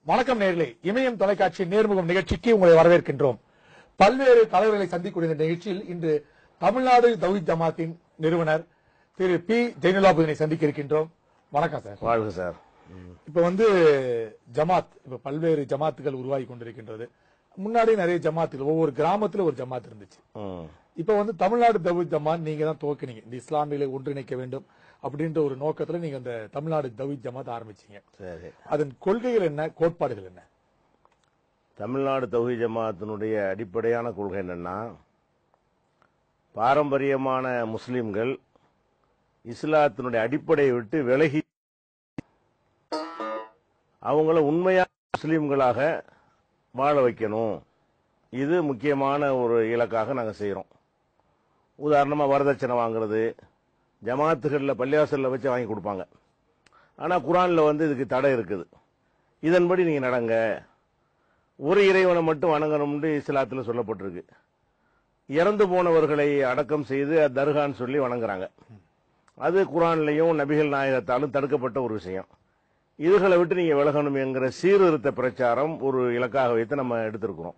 வணக்கம் நேயர்களே, இமயம் தொலைக்காட்சி நேர்முகம் நிகழ்ச்சிக்கு உங்களை வரவேற்கின்றோம். பல்வேறு தலைவர்களை சந்திக்கூடிய இந்த நிகழ்ச்சியில் இன்று தமிழ்நாடு தௌஹீத் ஜமாத்தின் நிறுவனர் திரு பி ஜைனுலாபுதீனை சந்திக்க இருக்கின்றோம். வணக்கம் சார். வாழ்க சார். இப்ப ஜமாத் பல்வேறு ஜமாத்துகள் உருவாகி கொண்டிருக்கின்றது. முன்னாடி நிறைய ஜமாத்துகள் ஒவ்வொரு கிராமத்துல ஒரு ஜமாத் இருந்துச்சு. இப்ப தமிழ்நாடு தௌஹீத் ஜமாத் நீங்க தான் துவக்கினீங்க. இந்த இஸ்லாமியர்களை ஒன்றிணைக்க வேண்டும் அப்படின்ற ஒரு நோக்கத்துல நீங்க இந்த தமிழ்நாடு தௌஹீத் ஜமாத் ஆரம்பிச்சீங்க. அதன் கொள்கைகள் என்ன, கோட்பாடுகள் என்ன? தமிழ்நாடு தௌஹீத் ஜமாத்தினுடைய அடிப்படையான கொள்கை என்னன்னா, பாரம்பரியமான முஸ்லிம்கள் இஸ்லாத்தினுடைய அடிப்படையை விட்டு விலகி அவங்கள உண்மையான முஸ்லிம்களாக வாழ வைக்கணும். இது முக்கியமான ஒரு இலக்காக நாங்கள் செய்யறோம். உதாரணமா வரதட்சணை வாங்குறது, ஜமாத்துகளில் பள்ளிவாசல்ல வச்சு வாங்கி கொடுப்பாங்க. ஆனா குர்ஆன்ல இதுக்கு தடை இருக்குது. இதன்படி நீங்க நடங்க, ஒரு இறைவனை மட்டும் வணங்கணும்னு இஸ்லாத்துல சொல்லப்பட்டிருக்கு. இறந்து போனவர்களை அடக்கம் செய்து தர்கான்னு சொல்லி வணங்குறாங்க. அது குர்ஆன்லயும் நபிகள் நாயகத்தாலும் தடுக்கப்பட்ட ஒரு விஷயம். இதுகளை விட்டு நீங்க விலகணும் என்கிற சீர்திருத்த பிரச்சாரம் ஒரு இலக்காக வைத்து நம்ம எடுத்திருக்கிறோம்.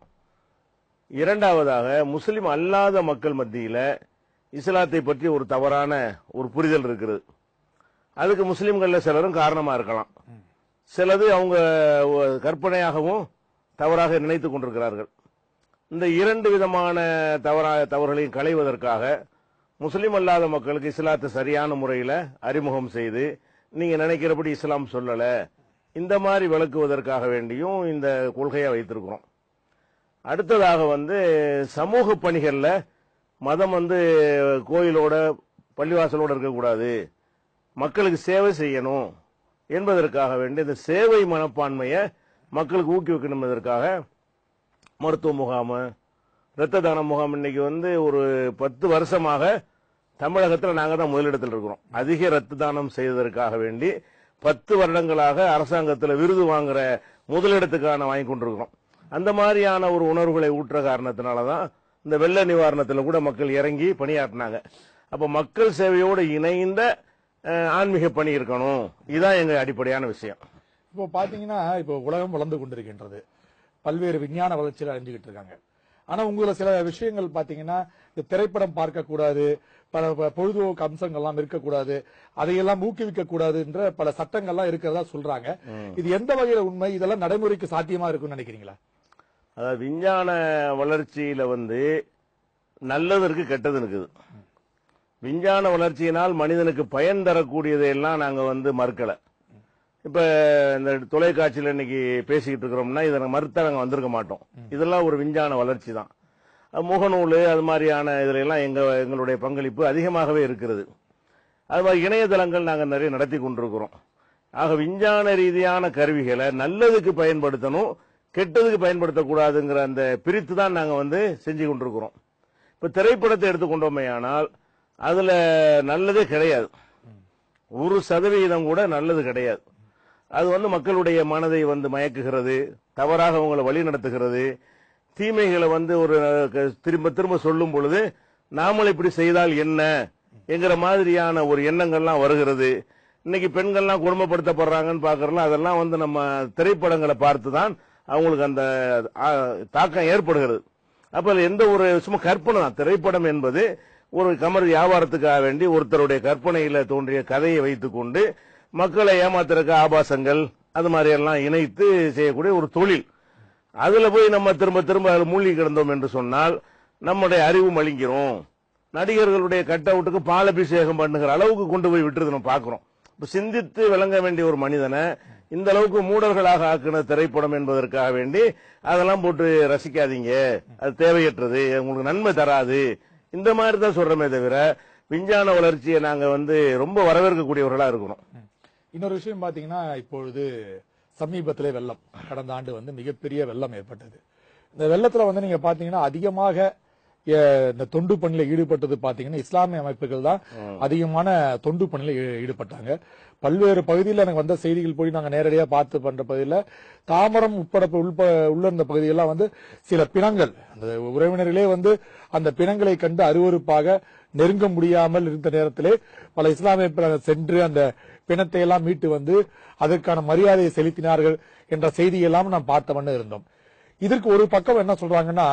இரண்டாவதாக, முஸ்லிம் அல்லாத மக்கள் மத்தியில இஸ்லாத்தை பற்றி ஒரு தவறான ஒரு புரிதல் இருக்கிறது. அதுக்கு முஸ்லிம்கள்ல சிலரும் காரணமா இருக்கலாம். சிலது அவங்க கற்பனையாகவும் தவறாக நினைத்துக் கொண்டிருக்கிறார்கள். இந்த இரண்டு விதமான தவறுகளையும் களைவதற்காக முஸ்லிம் அல்லாத மக்களுக்கு இஸ்லாத்தை சரியான முறையில் அறிமுகம் செய்து, நீங்க நினைக்கிறபடி இஸ்லாம் சொல்லல, இந்த மாதிரி விளக்குவதற்காக வேண்டியும் இந்த கொள்கையை வைத்திருக்கிறோம். அடுத்ததாக சமூக பணிகள்ல மதம் கோயிலோட பள்ளிவாசலோட இருக்கக்கூடாது, மக்களுக்கு சேவை செய்யணும் என்பதற்காக வேண்டி இந்த சேவை மனப்பான்மையை மக்களுக்கு ஊக்குவிக்கணும் என்பதற்காக மருத்துவ முகாம், இரத்த தான முகாம் இன்னைக்கு ஒரு 10 வருஷமாக தமிழகத்தில் நாங்க தான் முதலிடத்தில் இருக்கிறோம். அதிக இரத்த தானம் செய்வதற்காக வேண்டி 10 வருடங்களாக அரசாங்கத்தில் விருது வாங்குற முதலிடத்துக்கான வாங்கி கொண்டிருக்கிறோம். அந்த மாதிரியான ஒரு உணர்வுகளை ஊற்ற காரணத்தினாலதான் இந்த வெள்ள நிவாரணத்தில் கூட மக்கள் இறங்கி பணியாற்றினாங்க. அப்ப மக்கள் சேவையோடு இணைந்த ஆன்மீக பணி இருக்கணும். இதுதான் எங்க அடிப்படையான விஷயம். இப்போ பாத்தீங்கன்னா, இப்போ உலகம் வளர்ந்து கொண்டிருக்கின்றது, பல்வேறு விஞ்ஞான வளர்ச்சியில் அடைஞ்சுக்கிட்டு இருக்காங்க. ஆனா உங்களை சில விஷயங்கள் பாத்தீங்கன்னா, இந்த திரைப்படம் பார்க்க கூடாது, பல பொழுதுபோக்கு அம்சங்கள்லாம் இருக்கக்கூடாது, அதையெல்லாம் ஊக்குவிக்க கூடாதுன்ற பல சட்டங்கள்லாம் இருக்கிறதா சொல்றாங்க. இது எந்த வகையில உண்மை? இதெல்லாம் நடைமுறைக்கு சாத்தியமா இருக்கும்னு நினைக்கிறீங்களா? அதாவது விஞ்ஞான வளர்ச்சியில நல்லது இருக்கு, கெட்டது இருக்குது. விஞ்ஞான வளர்ச்சியினால் மனிதனுக்கு பயன் தரக்கூடியதையெல்லாம் நாங்க மறுக்கல. இப்ப இந்த தொலைக்காட்சியில் இன்னைக்கு பேசிக்கிட்டு இருக்கிறோம்னா இதை மறுத்த நாங்க வந்திருக்க மாட்டோம். இதெல்லாம் ஒரு விஞ்ஞான வளர்ச்சி தான். முகநூல் அது மாதிரியான இதுல எல்லாம் எங்களுடைய பங்களிப்பு அதிகமாகவே இருக்கிறது. அது மாதிரி இணையதளங்கள் நாங்கள் நிறைய நடத்தி கொண்டிருக்கிறோம். ஆக விஞ்ஞான ரீதியான கருவிகளை நல்லதுக்கு பயன்படுத்தணும், கெட்டதுக்கு பயன்படுத்தக்கூடாதுங்கிற அந்த பிரித்து தான் நாங்க செஞ்சு கொண்டிருக்கிறோம். இப்ப திரைப்படத்தை எடுத்துக்கொண்டோமே ஆனால் அதுல நல்லதே கிடையாது, 1% கூட நல்லது கிடையாது. அது மக்களுடைய மனதை மயக்குகிறது, தவறாக அவங்களை வழி நடத்துகிறது. தீமைகளை ஒரு திரும்ப திரும்ப சொல்லும் பொழுது நாமளும் இப்படி செய்தால் என்ன என்கிற மாதிரியான ஒரு எண்ணங்கள்லாம் வருகிறது. இன்னைக்கு பெண்கள்லாம் குடும்பப்படுத்தப்படுறாங்கன்னு பாக்குறோம். அதெல்லாம் நம்ம திரைப்படங்களை பார்த்துதான் அவங்களுக்கு அந்த தாக்கம் ஏற்படுகிறது. அப்ப எந்த ஒரு சும்மா கற்பனை தான். திரைப்படம் என்பது ஒரு கமர் வியாபாரத்துக்காக வேண்டி ஒருத்தருடைய கற்பனையில தோன்றிய கதையை வைத்துக் கொண்டு மக்களை ஏமாத்துறக்க ஆபாசங்கள் அது மாதிரி எல்லாம் இணைத்து செய்யக்கூடிய ஒரு தொழில். அதுல போய் நம்ம திரும்ப திரும்ப மூழ்கி கிடந்தோம் என்று சொன்னால் நம்முடைய அறிவு மழுங்கிறோம். நடிகர்களுடைய கட் அவுட்டுக்கு பாலபிஷேகம் பண்ணுகிற அளவுக்கு கொண்டு போய் விட்டுறது நம்ம பாக்குறோம். சிந்தித்து விளங்க வேண்டிய ஒரு மனிதனை இந்த அளவுக்கு மூடர்களாக ஆக்குன திரைப்படம் என்பதற்காக வேண்டி அதெல்லாம் போட்டு ரசிக்காதீங்க, அது தேவையற்றது, உங்களுக்கு நன்மை தராது, இந்த மாதிரி தான் சொல்றமே தவிர விஞ்ஞான வளர்ச்சியை நாங்க ரொம்ப வரவேற்கக்கூடியவர்களா இருக்கிறோம். இன்னொரு விஷயம் பாத்தீங்கன்னா, இப்பொழுது சமீபத்திலே வெள்ளம், கடந்த ஆண்டு மிகப்பெரிய வெள்ளம் ஏற்பட்டது. இந்த வெள்ளத்துல நீங்க பாத்தீங்கன்னா அதிகமாக இந்த தொண்டு பணியில ஈடுபட்டது பாத்தீங்கன்னா இஸ்லாமிய அமைப்புகள் தான் அதிகமான தொண்டு பணியில ஈடுபட்டாங்க. பல்வேறு பகுதியில் எனக்கு வந்த செய்திகள் போய் நாங்க நேரடியா பார்த்து பண்ற பகுதியில் தாமரம் உட்பட உள்ள இருந்த பகுதியெல்லாம் சில பிணங்கள், அந்த உறவினர்களே அந்த பிணங்களை கண்டு அருவருப்பாக நெருங்க முடியாமல் இருந்த நேரத்திலே பல இஸ்லாமிய சென்று அந்த பிணத்தை எல்லாம் மீட்டு வந்து அதற்கான மரியாதையை செலுத்தினார்கள் என்ற செய்தியெல்லாம் நாம் பார்த்தவண்ண இருந்தோம். இதற்கு ஒரு பக்கம் என்ன சொல்றாங்கன்னா,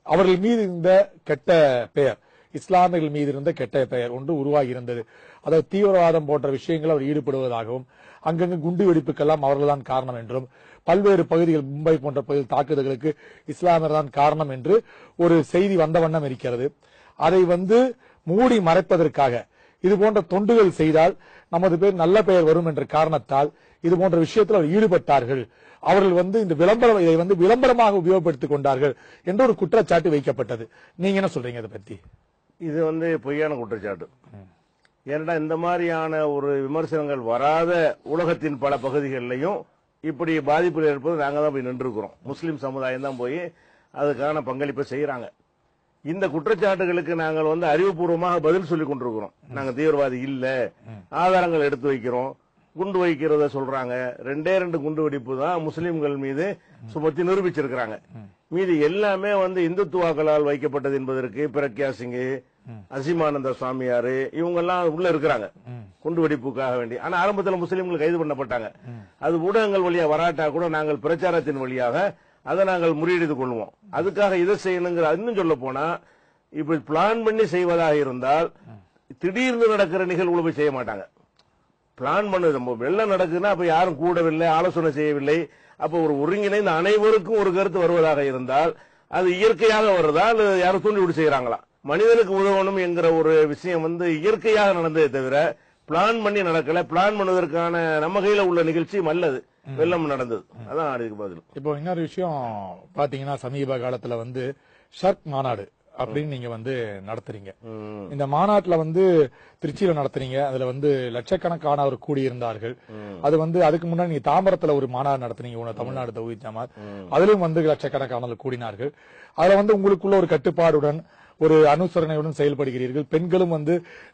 அவர்கள் மீது இருந்த கெட்ட பெயர், இஸ்லாமியர்கள் மீது இருந்த கெட்ட பெயர் ஒன்று உருவாகி இருந்தது. அதாவது தீவிரவாதம் போன்ற விஷயங்கள் அவர் ஈடுபடுவதாகவும், அங்கங்கு குண்டு வெடிப்புக்கெல்லாம் அவர்கள்தான் காரணம் என்றும், பல்வேறு பகுதிகள் மும்பை போன்ற பகுதியில் தாக்குதல்களுக்கு இஸ்லாமியர் தான் காரணம் என்று ஒரு செய்தி வந்த வண்ணம் இருக்கிறது. அதை மூடி மறைப்பதற்காக இது போன்ற தொண்டுகள் செய்தால் நமது பேர் நல்ல பெயர் வரும் என்ற காரணத்தால் இது போன்ற விஷயத்தில் அவர் ஈடுபட்டார்கள். அவர்கள் இந்த விளம்பரம் இதை விளம்பரமாக உபயோகப்படுத்திக் கொண்டார்கள் என்ற ஒரு குற்றச்சாட்டு வைக்கப்பட்டது. நீங்க என்ன சொல்றீங்க இதை பத்தி? இது பொய்யான குற்றச்சாட்டு. ஏன்னா இந்த மாதிரியான ஒரு விமர்சனங்கள் வராத உலகத்தின் பல பகுதிகளிலையும் இப்படி பாதிப்பில் இருப்பது நாங்க தான் போய் நின்றுக்கிறோம். முஸ்லிம் சமுதாயம் தான் போய் அதுக்கான பங்களிப்பை செய்யறாங்க. இந்த குற்றச்சாட்டுகளுக்கு நாங்கள் அறிவுபூர்வமாக பதில் சொல்லிக் கொண்டிருக்கிறோம். நாங்க தீவிரவாதி இல்ல, ஆதாரங்கள் எடுத்து வைக்கிறோம். குண்டு வைக்கிறத சொல்றாங்க. 2 குண்டு வெடிப்பு தான் முஸ்லிம்கள் மீது சுமத்தி நிரூபிச்சிருக்கிறாங்க. மீது எல்லாமே இந்துத்துவாக்களால் வைக்கப்பட்டது என்பதற்கு பிரக்யா சிங், அசீமானந்த சுவாமியாரு இவங்க எல்லாம் உள்ள இருக்கிறாங்க குண்டு வெடிப்புக்காக வேண்டி. ஆனா ஆரம்பத்தில் முஸ்லிம்கள் கைது பண்ணப்பட்டாங்க. அது ஊடகங்கள் வழியா வராட்டா கூட நாங்கள் பிரச்சாரத்தின் வழியாக அதை நாங்கள் முறியடித்து கொள்வோம். அதுக்காக இதை செய்யணுங்கிற இன்னும் சொல்ல போனா இப்படி பிளான் பண்ணி செய்வதாக இருந்தால் திடீர்னு நடக்கிற நிகழ்வுகளை போய் செய்ய மாட்டாங்க. பிளான் பண்ணது வெள்ளம் நடக்குதுன்னா அப்ப யாரும் கூடவில்லை, ஆலோசனை செய்யவில்லை. அப்ப ஒரு ஒருங்கிணைந்த அனைவருக்கும் ஒரு கருத்து வருவதாக இருந்தால் அது இயற்கையாக வருதா அல்ல யாரும் தூண்டி விட்டு செய்யறாங்களா? மனிதனுக்கு உதவணும் என்கிற ஒரு விஷயம் இயற்கையாக நடந்ததே தவிர பிளான் பண்ணி நடக்கல. பிளான் பண்ணுவதற்கான நம்ம கையில உள்ள நிகழ்ச்சியும் அல்லது வெள்ளம் நடந்தது. அதான் அதுக்கு பதில். இப்போ இன்னொரு விஷயம் பாத்தீங்கன்னா, சமீப காலத்துல ஷர்க் மாநாடு அப்படின்னு நீங்க நடத்துறீங்க. இந்த மாநாட்டுல திருச்சியில நடத்துறீங்க. அதுல லட்சக்கணக்கானவர் கூடியிருந்தார்கள். அது அதுக்கு முன்னாடி நீங்க தாம்பரத்துல ஒரு மாநாடு நடத்துனீங்க, தமிழ்நாடு தௌஹீத் ஜமாத். அதிலும் லட்சக்கணக்கானவர் கூடினார்கள். அதுல உங்களுக்குள்ள ஒரு கட்டுப்பாடுடன் ஒரு அனுசரணையுடன் செயல்படுகிறீர்கள். பெண்களும்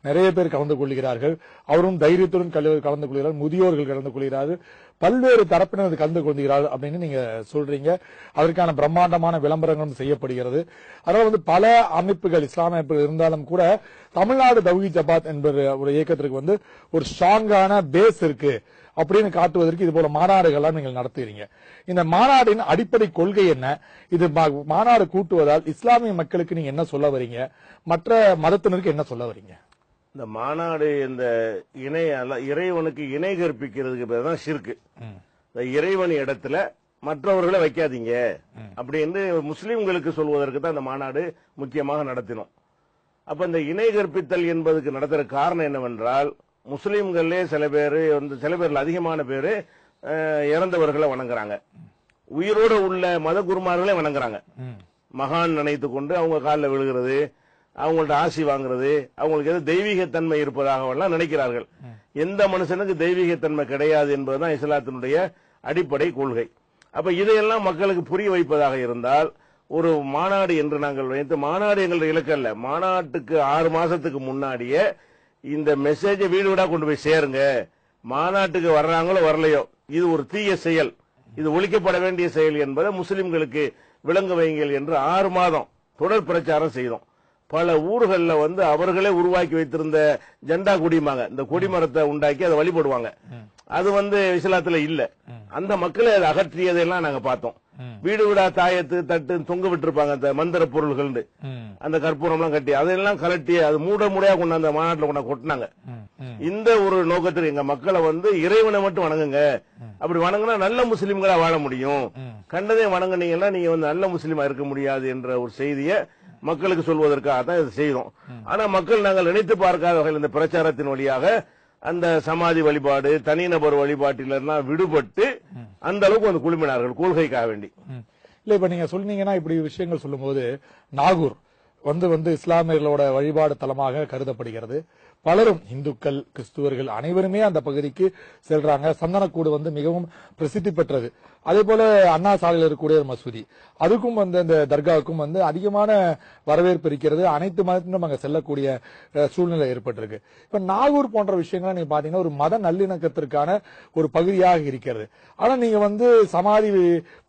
நிறைய பேர் கலந்து கொள்கிறார்கள். அவரும் தைரியத்துடன் கலந்து கொள்கிறார்கள். முதியோர்கள் கலந்து கொள்கிறார்கள். பல்வேறு தரப்பினர் கலந்து கொள்கிறார்கள் அப்படின்னு நீங்க சொல்றீங்க. அதற்கான பிரம்மாண்டமான விளம்பரங்களும் செய்யப்படுகிறது. அதனால பல அமைப்புகள், இஸ்லாமிய அமைப்புகள் இருந்தாலும் கூட தமிழ்நாடு தௌஹீத் ஜமாத் என்பது ஒரு இயக்கத்திற்கு ஒரு ஸ்ட்ராங்கான பேஸ் இருக்கு அப்படின்னு காட்டுவதற்கு இது போல மாநாடுகள்லாம் நீங்கள் நடத்துகிறீங்க. இந்த மாநாட்டின் அடிப்படை கொள்கை என்ன? இது மாநாடு கூட்டுவதால் இஸ்லாமிய மக்களுக்கு நீங்க என்ன சொல்ல வரீங்க? மற்ற மதத்தினருக்கு என்ன சொல்ல வரீங்க? இந்த மாநாடு இந்த இறைவனுக்கு இணை கற்பிக்கிறதுக்கு பேர் தான் ஷிர்க். இறைவன் இடத்துல மற்றவர்களை வைக்காதீங்க அப்படின்னு முஸ்லிம்களுக்கு சொல்வதற்கு தான் இந்த மாநாடு முக்கியமாக நடத்தினோம். அப்ப இந்த இணை கற்பித்தல் என்பதுக்கு நடத்துற காரணம் என்னவென்றால், முஸ்லிம்களே சில பேர்ல அதிகமான பேரு இறந்தவர்களை வணங்குறாங்க. உயிரோடு உள்ள மத குருமார்களே வணங்குறாங்க. மகான் நினைத்து கொண்டு அவங்க காலில் விழுகிறது, அவங்கள்ட்ட ஆசி வாங்குறது, அவங்களுக்கு ஏதோ தெய்வீகத்தன்மை இருப்பதாக நினைக்கிறார்கள். எந்த மனுஷனுக்கு தெய்வீகத்தன்மை கிடையாது என்பதுதான் இஸ்லாத்தினுடைய அடிப்படை கொள்கை. அப்ப இதையெல்லாம் மக்களுக்கு புரிய வைப்பதாக இருந்தால் ஒரு மாநாடு என்று நாங்கள் வைத்து, மாநாடு எங்களுடைய இலக்கு அல்ல, மாநாட்டுக்கு 6 மாசத்துக்கு முன்னாடியே இந்த மெசேஜை வீடு வீடா கொண்டு போய் சேருங்க. மாநாட்டுக்கு வர்றாங்களோ வரலையோ இது ஒரு தீய செயல், இது ஒழிக்கப்பட வேண்டிய செயல் என்பதை முஸ்லிம்களுக்கு விளங்க வைங்கள் என்று 6 மாதம் தொடர் பிரச்சாரம் செய்தோம். பல ஊர்களில் அவர்களே உருவாக்கி வைத்திருந்த ஜெண்டா கொடிமாங்க, இந்த கொடிமரத்தை உண்டாக்கி அதை வழிபடுவாங்க. அது இஸ்லாத்துல இல்ல. அந்த மக்களை அதை அகற்றியதெல்லாம் நாங்க பார்த்தோம். வீடு வீடா தாயத்து தட்டு தொங்க விட்டுருப்பாங்க அந்த மந்திர பொருள்கள், அந்த கற்பூரம் எல்லாம் கட்டி அதெல்லாம் கலட்டி அது மூடையா கொண்டு அந்த மாநாட்டில் கொண்டு கொட்டினாங்க. இந்த ஒரு நோக்கத்தில் எங்க மக்களை இறைவனை மட்டும் வணங்குங்க, அப்படி வணங்கினா நல்ல முஸ்லிம்களா வாழ முடியும், கண்டதே வணங்குனீங்கன்னா நீங்க நல்ல முஸ்லிமா இருக்க முடியாது என்ற ஒரு செய்தியை மக்களுக்கு சொல்வதற்காக தான் இதை செய்தோம். ஆனா மக்கள் நாங்கள் நினைத்து பார்க்காத வகையில் இந்த பிரச்சாரத்தின் வழியாக அந்த சமாதி வழிபாடு, தனிநபர் வழிபாட்டிலாம் விடுபட்டு அந்த அளவுக்கு குழுமினார்கள் கொள்கைக்காக வேண்டி. இல்ல இப்ப நீங்க சொன்னீங்கன்னா இப்படி விஷயங்கள் சொல்லும் போது, நாகூர் இஸ்லாமியர்களோட வழிபாடு தலமாக கருதப்படுகிறது. பலரும் இந்துக்கள், கிறிஸ்துவர்கள் அனைவருமே அந்த பகுதிக்கு செல்றாங்க. சந்தனக்கூடு மிகவும் பிரசித்தி பெற்றது. அதே போல அண்ணா சாலையில் இருக்கக்கூடிய ஒரு மசூதி, அதுக்கும் இந்த தர்காவுக்கும் அதிகமான வரவேற்பு இருக்கிறது. அனைத்து மதத்தினரும் அங்க செல்லக்கூடிய சூழ்நிலை ஏற்பட்டிருக்கு. இப்ப நாகூர் போன்ற விஷயங்கள் நீங்க பாத்தீங்கன்னா ஒரு மத நல்லிணக்கத்திற்கான ஒரு பகுதியாக இருக்கிறது. ஆனா நீங்க சமாதி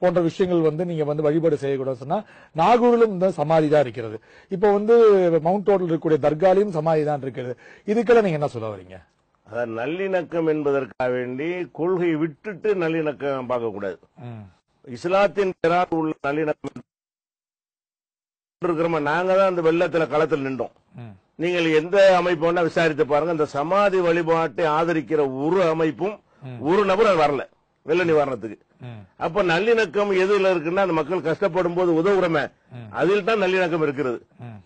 போன்ற விஷயங்கள் நீங்க வழிபாடு செய்யக்கூடாது சொன்னா, நாகூரிலும் இந்த சமாதி தான் இருக்கிறது. இப்போ மவுண்ட் ரோட்ல இருக்கக்கூடிய தர்காலையும் சமாதி தான் இருக்கிறது. இதுக்கெல்லாம் நீங்க என்ன சொல்ல வரீங்க? அதாவது நல்லிணக்கம் என்பதற்காக வேண்டி கொள்கை விட்டுட்டு நல்லிணக்கம் பார்க்கக்கூடாது. இஸ்லாத்தின் பெறாத உள்ள நல்லிணக்கம் இருக்கிறோமா, நாங்க தான் அந்த வெள்ளத்துல களத்தில் நின்றோம். நீங்கள் எந்த அமைப்பு விசாரித்து பாருங்க, இந்த சமாதி வழிபாட்டை ஆதரிக்கிற ஒரு அமைப்பும் ஒரு நபர் வரல வெள்ள நிவாரணத்துக்கு. அப்ப நல்லிணக்கம் எதுல இருக்குன்னா, அந்த மக்கள் கஷ்டப்படும் போது உதவுறமே, அதில் தான் நல்லிணக்கம் இருக்கிறது.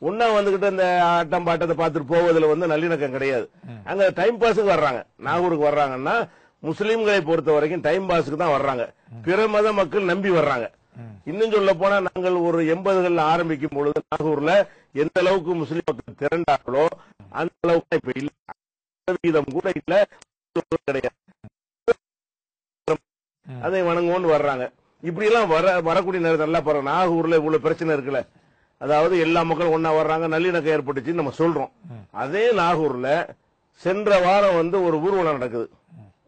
ஒன்னா வந்துகிட்டு இந்த ஆட்டம் பாட்டத்தை பார்த்துட்டு போவதில் நல்லிணக்கம் கிடையாது. அங்க டைம் பாஸுக்கு வர்றாங்க. நாகூருக்கு வர்றாங்கன்னா முஸ்லீம்களை பொறுத்த வரைக்கும் டைம் பாஸுக்கு தான் வர்றாங்க. பிற மத மக்கள் நம்பி வர்றாங்க. இன்னும் சொல்ல போனா, நாங்கள் ஒரு 80கள் ஆரம்பிக்கும் பொழுது நாகூர்ல எந்த அளவுக்கு முஸ்லீம் மக்கள் திரண்டார்களோ அந்த அளவுக்கு இப்ப இல்ல, வீதம் கூட இல்ல, கிடையாது. அதை வணங்குவோன்னு வர்றாங்க. இப்படி எல்லாம் வரக்கூடிய நேரத்தில் நல்லா பாருங்க, நாகூர்ல இவ்வளவு பிரச்சனை இருக்குல்ல, அதாவது எல்லா மக்களும் ஒன்னா வர்றாங்க, நல்லிணக்கம் ஏற்பட்டுச்சுன்னு நம்ம சொல்றோம். அதே நாகூர்ல சென்ற வாரம் ஒரு ஊர்வலம் நடக்குது,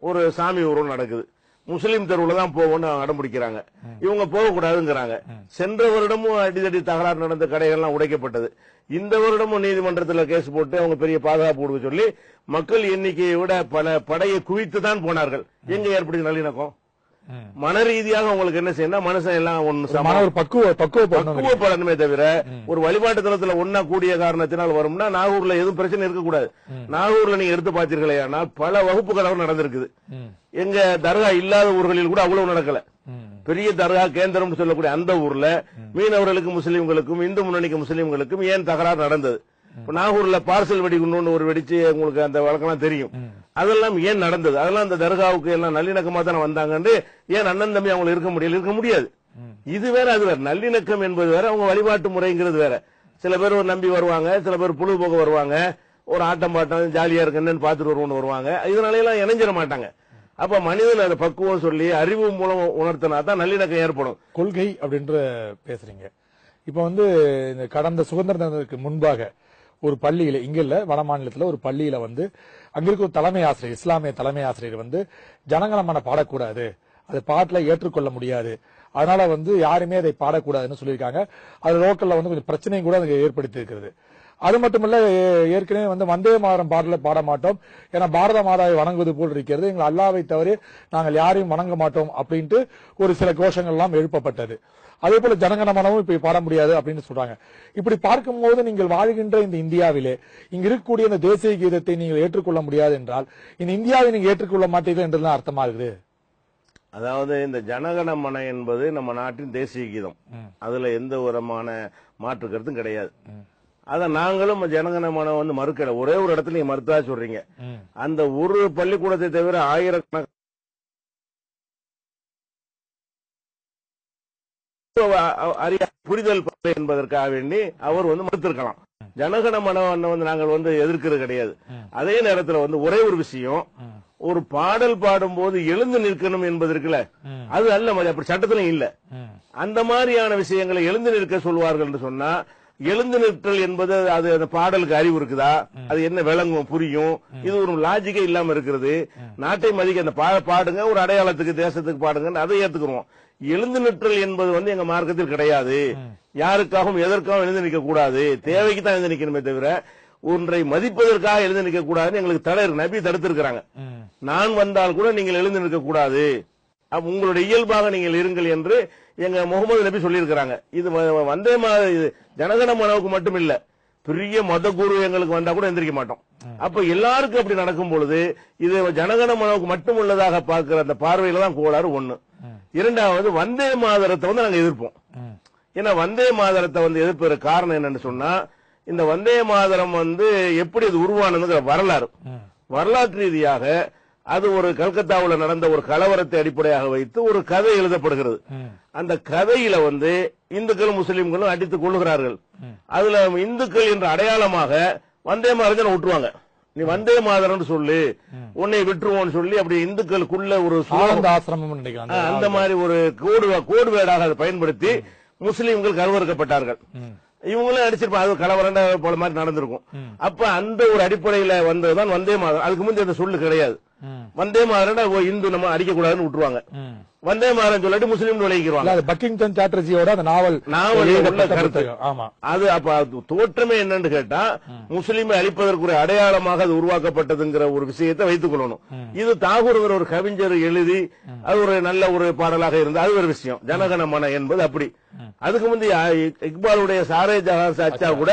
ஒரு சாமி ஊர்வலம் நடக்குது. முஸ்லீம் தெருவுல தான் போவோம்னு அடம்பிடிக்கிறாங்க. இவங்க போகக்கூடாதுங்கிறாங்க. சென்ற வருடமும் அடிதடி தகராறு நடந்த கடைகள்லாம் உடைக்கப்பட்டது. இந்த வருடமும் நீதிமன்றத்தில் கேஸ் போட்டு அவங்க பெரிய பாதுகாப்பு கொடுக்க சொல்லி மக்கள் எண்ணிக்கையை விட பல படையை குவித்து தான் போனார்கள். எங்க ஏற்படுது நல்லிணக்கம்? மன ரீதியாக உங்களுக்கு என்ன செய்யணும், மனுஷன் எல்லாம் ஒன்னு பக்குவப்படணுமே தவிர ஒரு வழிபாட்டு தளத்துல ஒன்னா கூடிய காரணத்தினால் வரும்னா நாகூர்ல எதுவும் பிரச்சனை இருக்கக்கூடாது. நாகூர்ல நீங்க எடுத்து பார்த்தீர்களே, ஆனால் பல வகுப்பு கலவரம் நடந்திருக்குது. எங்க தர்கா இல்லாத ஊர்களில் கூட அவ்வளவு நடக்கல. பெரிய தர்கா கேந்திரம் சொல்லக்கூடிய அந்த ஊர்ல மீனவர்களுக்கும் முஸ்லீம்களுக்கும் இந்து முன்னணிக்கு முஸ்லீம்களுக்கும் ஏன் தகராறு நடந்தது? நாகூர்ல பார்சல் வெடிக்கணும்னு ஒரு வெடிச்சு உங்களுக்கு அந்த வழக்கெல்லாம் தெரியும். அதெல்லாம் ஏன் நடந்தது? அதெல்லாம் அந்த தர்காவுக்கு எல்லாம் நல்லிணக்கமா தானே வந்தாங்கன்னு ஏன் அண்ணன் தம்பி அவங்க இருக்க முடியாது. இது வேற அது வேற. நல்லிணக்கம் என்பது வேற, அவங்க வழிபாட்டு முறைங்கிறது வேற. சில பேர் ஒரு நம்பி வருவாங்க, சில பேர் பொழுதுபோக வருவாங்க, ஒரு ஆட்டம் பாட்டம் ஜாலியா இருக்குன்னு பாத்துட்டு வருவோம்னு வருவாங்க. இதனால எல்லாம் இணைஞ்சிட மாட்டாங்க. அப்ப மனிதன் அதை பக்குவம் சொல்லி அறிவு மூலம் உணர்த்தினா தான் நல்லிணக்கம் ஏற்படும். கொள்கை அப்படின்ற பேசுறீங்க. இப்ப இந்த கடந்த சுதந்திர தினத்துக்கு முன்பாக ஒரு பள்ளியில, இங்க இல்ல வட மாநிலத்துல ஒரு பள்ளியில அங்க இருக்க ஒரு தலைமை ஆசிரியர், இஸ்லாமிய தலைமை ஆசிரியர் ஜனகணமன பாடக்கூடாது, அது பாட்டுல ஏற்றுக்கொள்ள முடியாது, அதனால யாருமே அதை பாடக்கூடாதுன்னு சொல்லியிருக்காங்க. அது லோக்கல்ல கொஞ்சம் பிரச்சனையும் கூட அதுக்கு ஏற்படுத்தி இருக்கிறது. அது மட்டுமல்ல, ஏற்கனவே வந்தே மாதரம் பாடல பாட மாட்டோம், ஏன்னா பாரத மாதாவை வணங்குவது போல் இருக்கிறது, எங்கள் அல்லாவை தவிர நாங்கள் யாரையும் வணங்க மாட்டோம் அப்படின்ட்டு ஒரு சில கோஷங்கள் எல்லாம் எழுப்பப்பட்டது. அதே போல ஜனகணமனமும் இப்ப பாட முடியாது அப்படின்னு சொல்றாங்க. இப்படி பார்க்கும்போது நீங்கள் வாழ்கின்ற இந்த இந்தியாவிலே இங்க இருக்கக்கூடிய இந்த தேசிய கீதத்தை நீங்கள் ஏற்றுக்கொள்ள முடியாது என்றால் இந்த இந்தியாவை நீங்க ஏற்றுக்கொள்ள மாட்டீர்கள் என்றுதான் அர்த்தமா இருக்குது. அதாவது இந்த ஜனகணமன என்பது நம்ம நாட்டின் தேசிய கீதம், அதுல எந்த விதமான மாற்று கருத்தும் கிடையாது. அத நாங்களும் ஜனகணமன மறுக்கல. ஒரே ஒரு இடத்துல நீங்க மறுத்தா சொல்றீங்க. அந்த ஒரு பள்ளிக்கூடத்தை தவிர ஆயிரக்கணக்கான புரிதல் என்பதற்காக வேண்டி அவர் மறுத்திருக்கலாம். ஜனகணமன நாங்கள் எதிர்க்கிறது கிடையாது. அதே நேரத்தில் ஒரே ஒரு விஷயம், ஒரு பாடல் பாடும் போது எழுந்து நிற்கணும் என்பது இருக்குல்ல, அது அல்ல, அப்படி சட்டத்திலும் இல்ல. அந்த மாதிரியான விஷயங்களை எழுந்து நிற்க சொல்வார்கள் என்று சொன்னா, எழுந்து நிற்றல் என்பது அது அந்த பாடலுக்கு அறிவு இருக்குதா, அது என்ன விளங்கும் புரியும், இது ஒரு லாஜிக்கே இல்லாம இருக்கிறது. நாட்டை மதிக்க அந்த பாடுங்க, ஒரு அடையாளத்துக்கு தேசத்துக்கு பாடுங்க, அதை ஏத்துக்கிறோம். எழுந்து நிற்றல் என்பது எங்க மார்க்கத்தில் கிடையாது. யாருக்காகவும் எதற்காகவும் எழுந்து நிற்க கூடாது, தேவைக்கு தான் எழுந்து நிக்கணுமே தவிர ஒன்றை மதிப்பதற்காக எழுந்து நிற்க கூடாதுன்னு எங்களுக்கு தடை இருக்கு. நபி தடுத்திருக்கிறாங்க. நான் வந்தால் கூட நீங்கள் எழுந்து நிற்க கூடாது, உங்களுடைய இயல்பாக நீங்கள் இருங்கள் என்று எங்க முகமது நபி சொல்லியிருக்கிறாங்க. இது வந்தே இது ஜனகணமனவுக்கு மட்டும் இல்ல, பெரிய மத குரு எங்களுக்கு வந்தா கூட எந்திரிக்க மாட்டோம். அப்ப எல்லாருக்கும் அப்படி நடக்கும் பொழுது இது ஜனகணமனவுக்கு மட்டும் உள்ளதாக பார்க்கிற அந்த பார்வையில தான் கோளாறு ஒண்ணு. இரண்டாவது, வந்தே மாதரத்தை நாங்க எதிர்ப்போம். ஏன்னா வந்தே மாதரத்தை எதிர்ப்பது காரணம் என்னன்னு சொன்னா, இந்த வந்தே மாதரம் எப்படி அது உருவானதுங்கிற வரலாற்று ரீதியாக அது ஒரு கல்கத்தாவில் நடந்த ஒரு கலவரத்தை அடிப்படையாக வைத்து ஒரு கதை எழுதப்படுகிறது. அந்த கதையில இந்துக்களும் முஸ்லீம்களும் அடித்துக் கொள்ளுகிறார்கள். அதுல இந்துக்கள் என்ற அடையாளமாக வந்தே மாதரம் விட்டுருவாங்க. நீ வந்தே மாதரம் சொல்லு, உன்னை விட்டுருவோம் சொல்லி அப்படி இந்துக்களுக்குள்ள ஒரு ஆசிரமம் அந்த மாதிரி ஒரு கோடு வேடாக அதை பயன்படுத்தி முஸ்லீம்கள் கருவறுக்கப்பட்டார்கள். இவங்களும் அடிச்சிருப்பாங்க, அது கலவரண்ட போல மாதிரி நடந்திருக்கும். அப்ப அந்த ஒரு அடிப்படையில வந்ததுதான் வந்தே மாதரம். அதுக்கு முந்தைய அந்த சொல்லு கிடையாது. வந்தே மாதரன் இந்து நம்ம அடிக்க கூடாதுன்னு விட்டுருவாங்க. வந்தே மாதரன் சொல்லிட்டு முஸ்லீம் விளைவிக்கிறாங்க. பக்கிங்டன் சாட்டர்ஜியோட அந்த நாவல் கருத்து. ஆமா, அது அப்ப தோற்றமே என்னன்னு கேட்டா முஸ்லீமை அழிப்பதற்கு அடையாளமாக அது உருவாக்கப்பட்டதுங்கிற ஒரு விஷயத்தை வைத்துக் கொள்ளணும். இது தாகூர்ங்கிற ஒரு கவிஞர் எழுதி அது ஒரு நல்ல ஒரு பாடலாக இருந்து அது ஒரு விஷயம். ஜனகணமன என்பது அப்படி. அதுக்கு முந்தைய இக்பாலுடைய சாரே ஜஹான் அச்சா கூட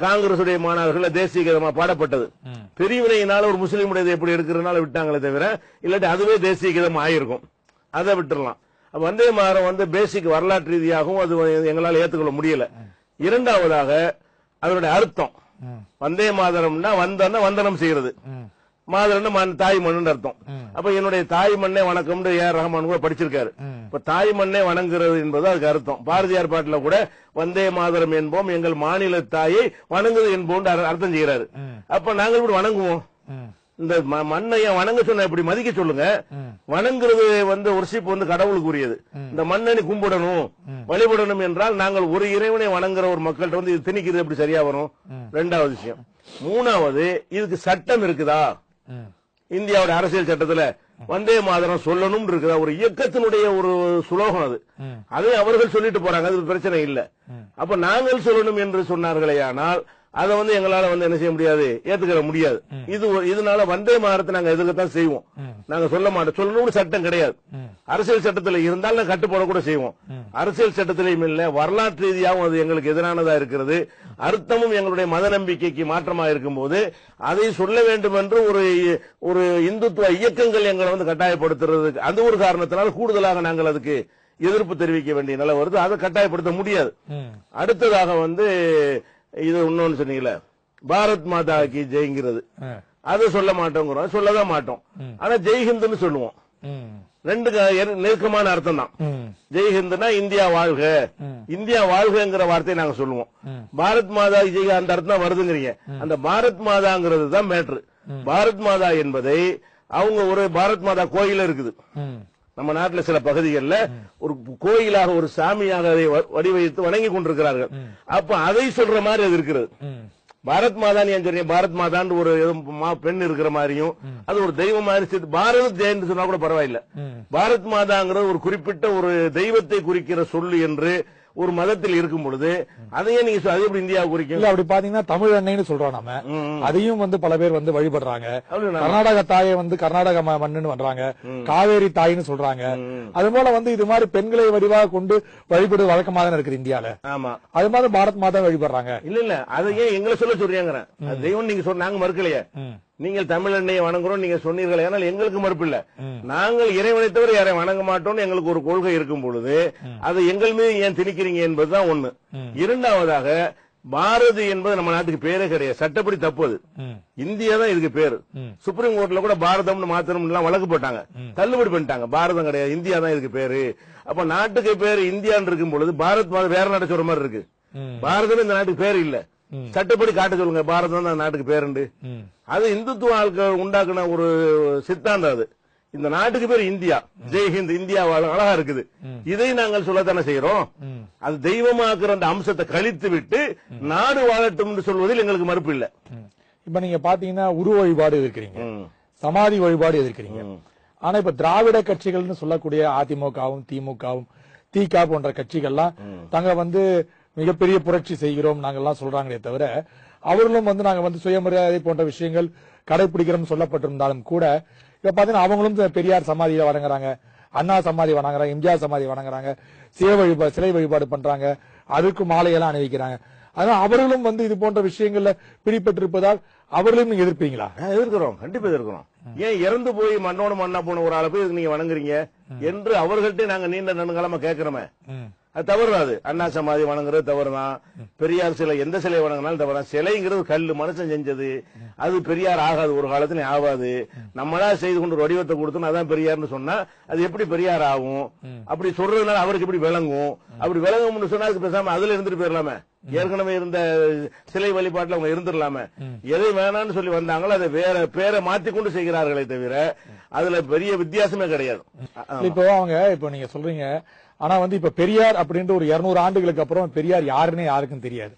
காங்கிரசுடைய மாணவர்கள் தேசிய கீதமா பாடப்பட்டது. பிரிவினையினால ஒரு முஸ்லீமுடைய எப்படி எடுக்கிறதுனால விட்டாங்களே தவிர இல்லாட்டி அதுவே தேசிய கீதம் ஆயிருக்கும். அதை விட்டுறலாம். வந்தே மாதரம் பேசிக் வரலாற்று ரீதியாகவும் அது எங்களால் ஏற்றுக்கொள்ள முடியல. இரண்டாவதாக அதனுடைய அர்த்தம், வந்தே மாதரம்னா வந்தனம் செய்யறது, மாதரன் தாய் மண்ணு அர்த்தம். அப்ப என்னுடைய தாய் மண்ணே வணக்கம் ஏஆர் ரஹ்மான் கூட படிச்சிருக்காரு. இப்ப தாய் மண்ணே வணங்குறது என்பது அதுக்கு அர்த்தம். பாரதியார் பாட்டுல கூட வந்தே மாதரம் என்போம் எங்கள் மாநில தாயை வணங்குது என்போம் அர்த்தம் செய்யறாரு. அப்ப நாங்கள் இப்படி வணங்குவோம். இந்த மண்ணைய வணங்க சொன்ன இப்படி மதிக்க சொல்லுங்க. வணங்குறது ஒர்ஷிப் கடவுளுக்கு உரியது. இந்த மண்ணை கும்பிடணும் வழிபடணும் என்றால் நாங்கள் ஒரு இறைவனை வணங்குற ஒரு மக்கள்கிட்ட இது திணிக்கிறது எப்படி சரியா வரும்? ரெண்டாவது விஷயம். மூணாவது, இதுக்கு சட்டம் இருக்குதா? இந்தியாவோட அரசியல் சட்டத்துல வந்தே மாதரம் சொல்லணும் இருக்குதா? ஒரு இயக்கத்தினுடைய ஒரு சுலோகம் அது. அதை அவர்கள் சொல்லிட்டு போறாங்க, அது பிரச்சனை இல்ல. அப்ப நாங்கள் சொல்லணும் என்று சொன்னார்களே, ஆனால் அதை எங்களால என்ன செய்ய முடியாது, ஏத்துக்கிற முடியாது. இதனால வந்தே மாதரத்தை நாங்க எதிர்க்கத்தான் செய்வோம். நாங்க சொல்ல மாட்டோம். சொல்லணும்னு சட்டம் கிடையாது. அரசியல் சட்டத்தில் இருந்தால் நாங்க கட்டுப்பாடு கூட செய்வோம். அரசியல் சட்டத்திலையும் இல்ல, வரலாற்று ரீதியாகவும் அது எங்களுக்கு எதிரானதா இருக்கிறது. அர்த்தமும் எங்களுடைய மத நம்பிக்கைக்கு மாற்றமா இருக்கும் போது அதை சொல்ல வேண்டும் என்று ஒரு இந்துத்துவ இயக்கங்கள் எங்களை கட்டாயப்படுத்துறது, அந்த ஒரு காரணத்தினால் கூடுதலாக நாங்கள் அதுக்கு எதிர்ப்பு தெரிவிக்க வேண்டிய நிலை வருது. அதை கட்டாயப்படுத்த முடியாது. அடுத்ததாக இது இன்னொன்னு சொன்னீங்களே, பாரத் மாதா கி ஜெய்ங்கிறது, அதை சொல்ல மாட்டோங்கிறோம், சொல்லதான் மாட்டோம். ஆனா ஜெய்ஹிந்த்னு சொல்லுவோம். ரெண்டு நெருக்கமான அர்த்தம் தான். ஜெய்ஹிந்த்னா இந்தியா வாழ்க, இந்தியா வாழ்கிற வார்த்தையை நாங்க சொல்லுவோம். பாரத் மாதா ஜெய் அந்த அர்த்தம் வருதுங்கிறீங்க. அந்த பாரத் மாதாங்கிறது தான் மேட்ரு. பாரத் மாதா என்பதை அவங்க ஒரு பாரத் மாதா கோயில் இருக்குது நம்ம நாட்டில் சில பகுதிகளில், ஒரு கோயிலாக ஒரு சாமியாக அதை வடிவமைத்து வணங்கி கொண்டிருக்கிறார்கள். அப்ப அதை சொல்ற மாதிரி அது இருக்கிறது. பாரத் மாதான் ஏன் சொல்றீங்க? பாரத் மாதான் ஒரு பெண் இருக்கிற மாதிரியும் அது ஒரு தெய்வம் மாதிரி பாரத் ஜெயந்தி சொன்னா கூட பரவாயில்ல. பாரத் மாதாங்கிறது ஒரு குறிப்பிட்ட ஒரு தெய்வத்தை குறிக்கிற சொல்லு என்று ஒரு மதத்தில் இருக்கும் பொழுது அதையே நீங்க அது எப்படி இந்தியா குறிக்கும்? அப்படி பாத்தீங்கன்னா தமிழ் அன்னைன்னு சொல்றோம் நம்ம. அதையும் பல பேர் வழிபடுறாங்க. கர்நாடக தாயை கர்நாடக மண்ணுன்னு பண்றாங்க, காவேரி தாயின்னு சொல்றாங்க. அது போல இது மாதிரி பெண்களை வடிவாக கொண்டு வழிபடு வழக்கமாக தான் இருக்குது இந்தியால. ஆமா, அது மாதிரி பாரத் மாதா வழிபடுறாங்க. இல்ல அதையே எங்களை சொல்ல சொல்றீங்க. தெய்வம் நீங்க சொன்னாங்க மறுக்கலையே. நீங்கள் தமிழ் எண்ணெயை வணங்குறோம் நீங்க சொன்னீர்களே, ஆனால் எங்களுக்கு மறுப்பு இல்ல. நாங்கள் இறைவனை தவிர யாரை வணங்க மாட்டோம்னு எங்களுக்கு ஒரு கொள்கை இருக்கும் பொழுது அதை எங்கள் மீது ஏன் திணிக்கிறீங்க என்பதுதான் ஒண்ணு. இரண்டாவதாக, பாரதி என்பது நம்ம நாட்டுக்கு பேரே கிடையாது, சட்டப்படி தப்பு. அது இந்தியா தான் இதுக்கு பேரு. சுப்ரீம் கோர்ட்ல கூட பாரதம்னு மாத்தணும் வழக்கு போட்டாங்க, தள்ளுபடி பண்ணிட்டாங்க. பாரதம் கிடையாது, இந்தியா தான் இதுக்கு பேரு. அப்ப நாட்டுக்கு பேரு இந்தியான்னு இருக்கும் பொழுது பாரத் வேற நாட்டை சொல்ற மாதிரி இருக்கு. பாரதம் இந்த நாட்டுக்கு பேரு இல்ல, சட்டப்படி காட்ட சொல்லுங்க பாரதம் தான் நாட்டுக்கு பேருண்டு. அது இந்துத்துவ ஆட்கள் உண்டாக்குன ஒரு சித்தாந்தம். அது இந்த நாட்டுக்கு பேர் இந்தியா, ஜெய்ஹிந்த், இந்தியா அழகா இருக்குது. இதை நாங்கள் சொல்லத்தானே செய்யறோம். அது தெய்வமாக்குற அந்த அம்சத்தை கழித்து விட்டு நாடு வாழட்டும் சொல்வதில் எங்களுக்கு மறுப்பு இல்ல. இப்ப நீங்க பாத்தீங்கன்னா உருவ வழிபாடு எதிர்க்கிறீங்க, சமாதி வழிபாடு எதிர்க்கிறீங்க. ஆனா இப்ப திராவிட கட்சிகள்னு சொல்லக்கூடிய அதிமுகவும் திமுகவும் திக போன்ற கட்சிகள்லாம் தாங்க மிகப்பெரிய புரட்சி செய்கிறோம் நாங்கெல்லாம் சொல்றாங்களே தவிர, அவர்களும் நாங்க சுயமரியாதை போன்ற விஷயங்கள் கடைபிடிக்கிறோம் சொல்லப்பட்டிருந்தாலும் கூட இப்ப பாத்தீங்கன்னா அவங்களும் பெரியார் சமாதியில வணங்குறாங்க, அண்ணா சமாதி வணங்குறாங்க, எம்ஜிஆர் சமாதி வணங்குறாங்க, சிலை வழிபாடு பண்றாங்க, அதுக்கு மாலையெல்லாம் அணிவிக்கிறாங்க. அதனால அவர்களும் இது போன்ற விஷயங்கள்ல பிடிபட்டிருப்பதால் அவர்களையும் நீங்க எதிர்ப்பீங்களா? எதிர்க்கிறோம், கண்டிப்பா எதிர்க்கிறோம். ஏன் இறந்து போய் மண்ணோட மண்ணா போன ஒரு ஆளை போய் நீங்க வணங்குறீங்க என்று அவர்கள்ட்ட நாங்க நீண்ட நெடுங்காலமா கேட்கிறோமே. அது தவறுதான். அண்ணா சமாதி வணங்குறது தவறுதான். பெரியார் சிலை, எந்த சிலை வணங்கினாலும் தவறுதான். சிலைங்கிறது கல்லு, மனுஷன் செஞ்சது. அது பெரியார் ஆகாது, ஒரு காலத்துல ஆகாது. நம்மளா செய்து கொண்டு ஒரு வடிவத்தை கொடுத்தோம் அதான் பெரியார்னு சொன்னா அது எப்படி பெரியார் ஆகும்? அப்படி சொல்றதுனால அவருக்கு எப்படி விளங்கும்? அப்படி விளங்கும்னு சொன்னா அதுக்கு பேசாம அதுல இருந்துட்டு போயிடலாமே. ஏற்கனவே இருந்த சிலை வழிபாட்டுல அவங்க இருந்துடலாமே. எதை வேணான்னு சொல்லி வந்தாங்களோ அதை வேற பேரை மாத்திக்கொண்டு செய்கிறார்களே தவிர அதுல பெரிய வித்தியாசமே கிடையாது. இப்போ நீங்க சொல்றீங்க ஆனா வந்து இப்ப பெரியார் அப்படின்ற ஒரு 200 ஆண்டுகளுக்கு அப்புறம் பெரியார் யாருன்னே யாருக்கும் தெரியாது.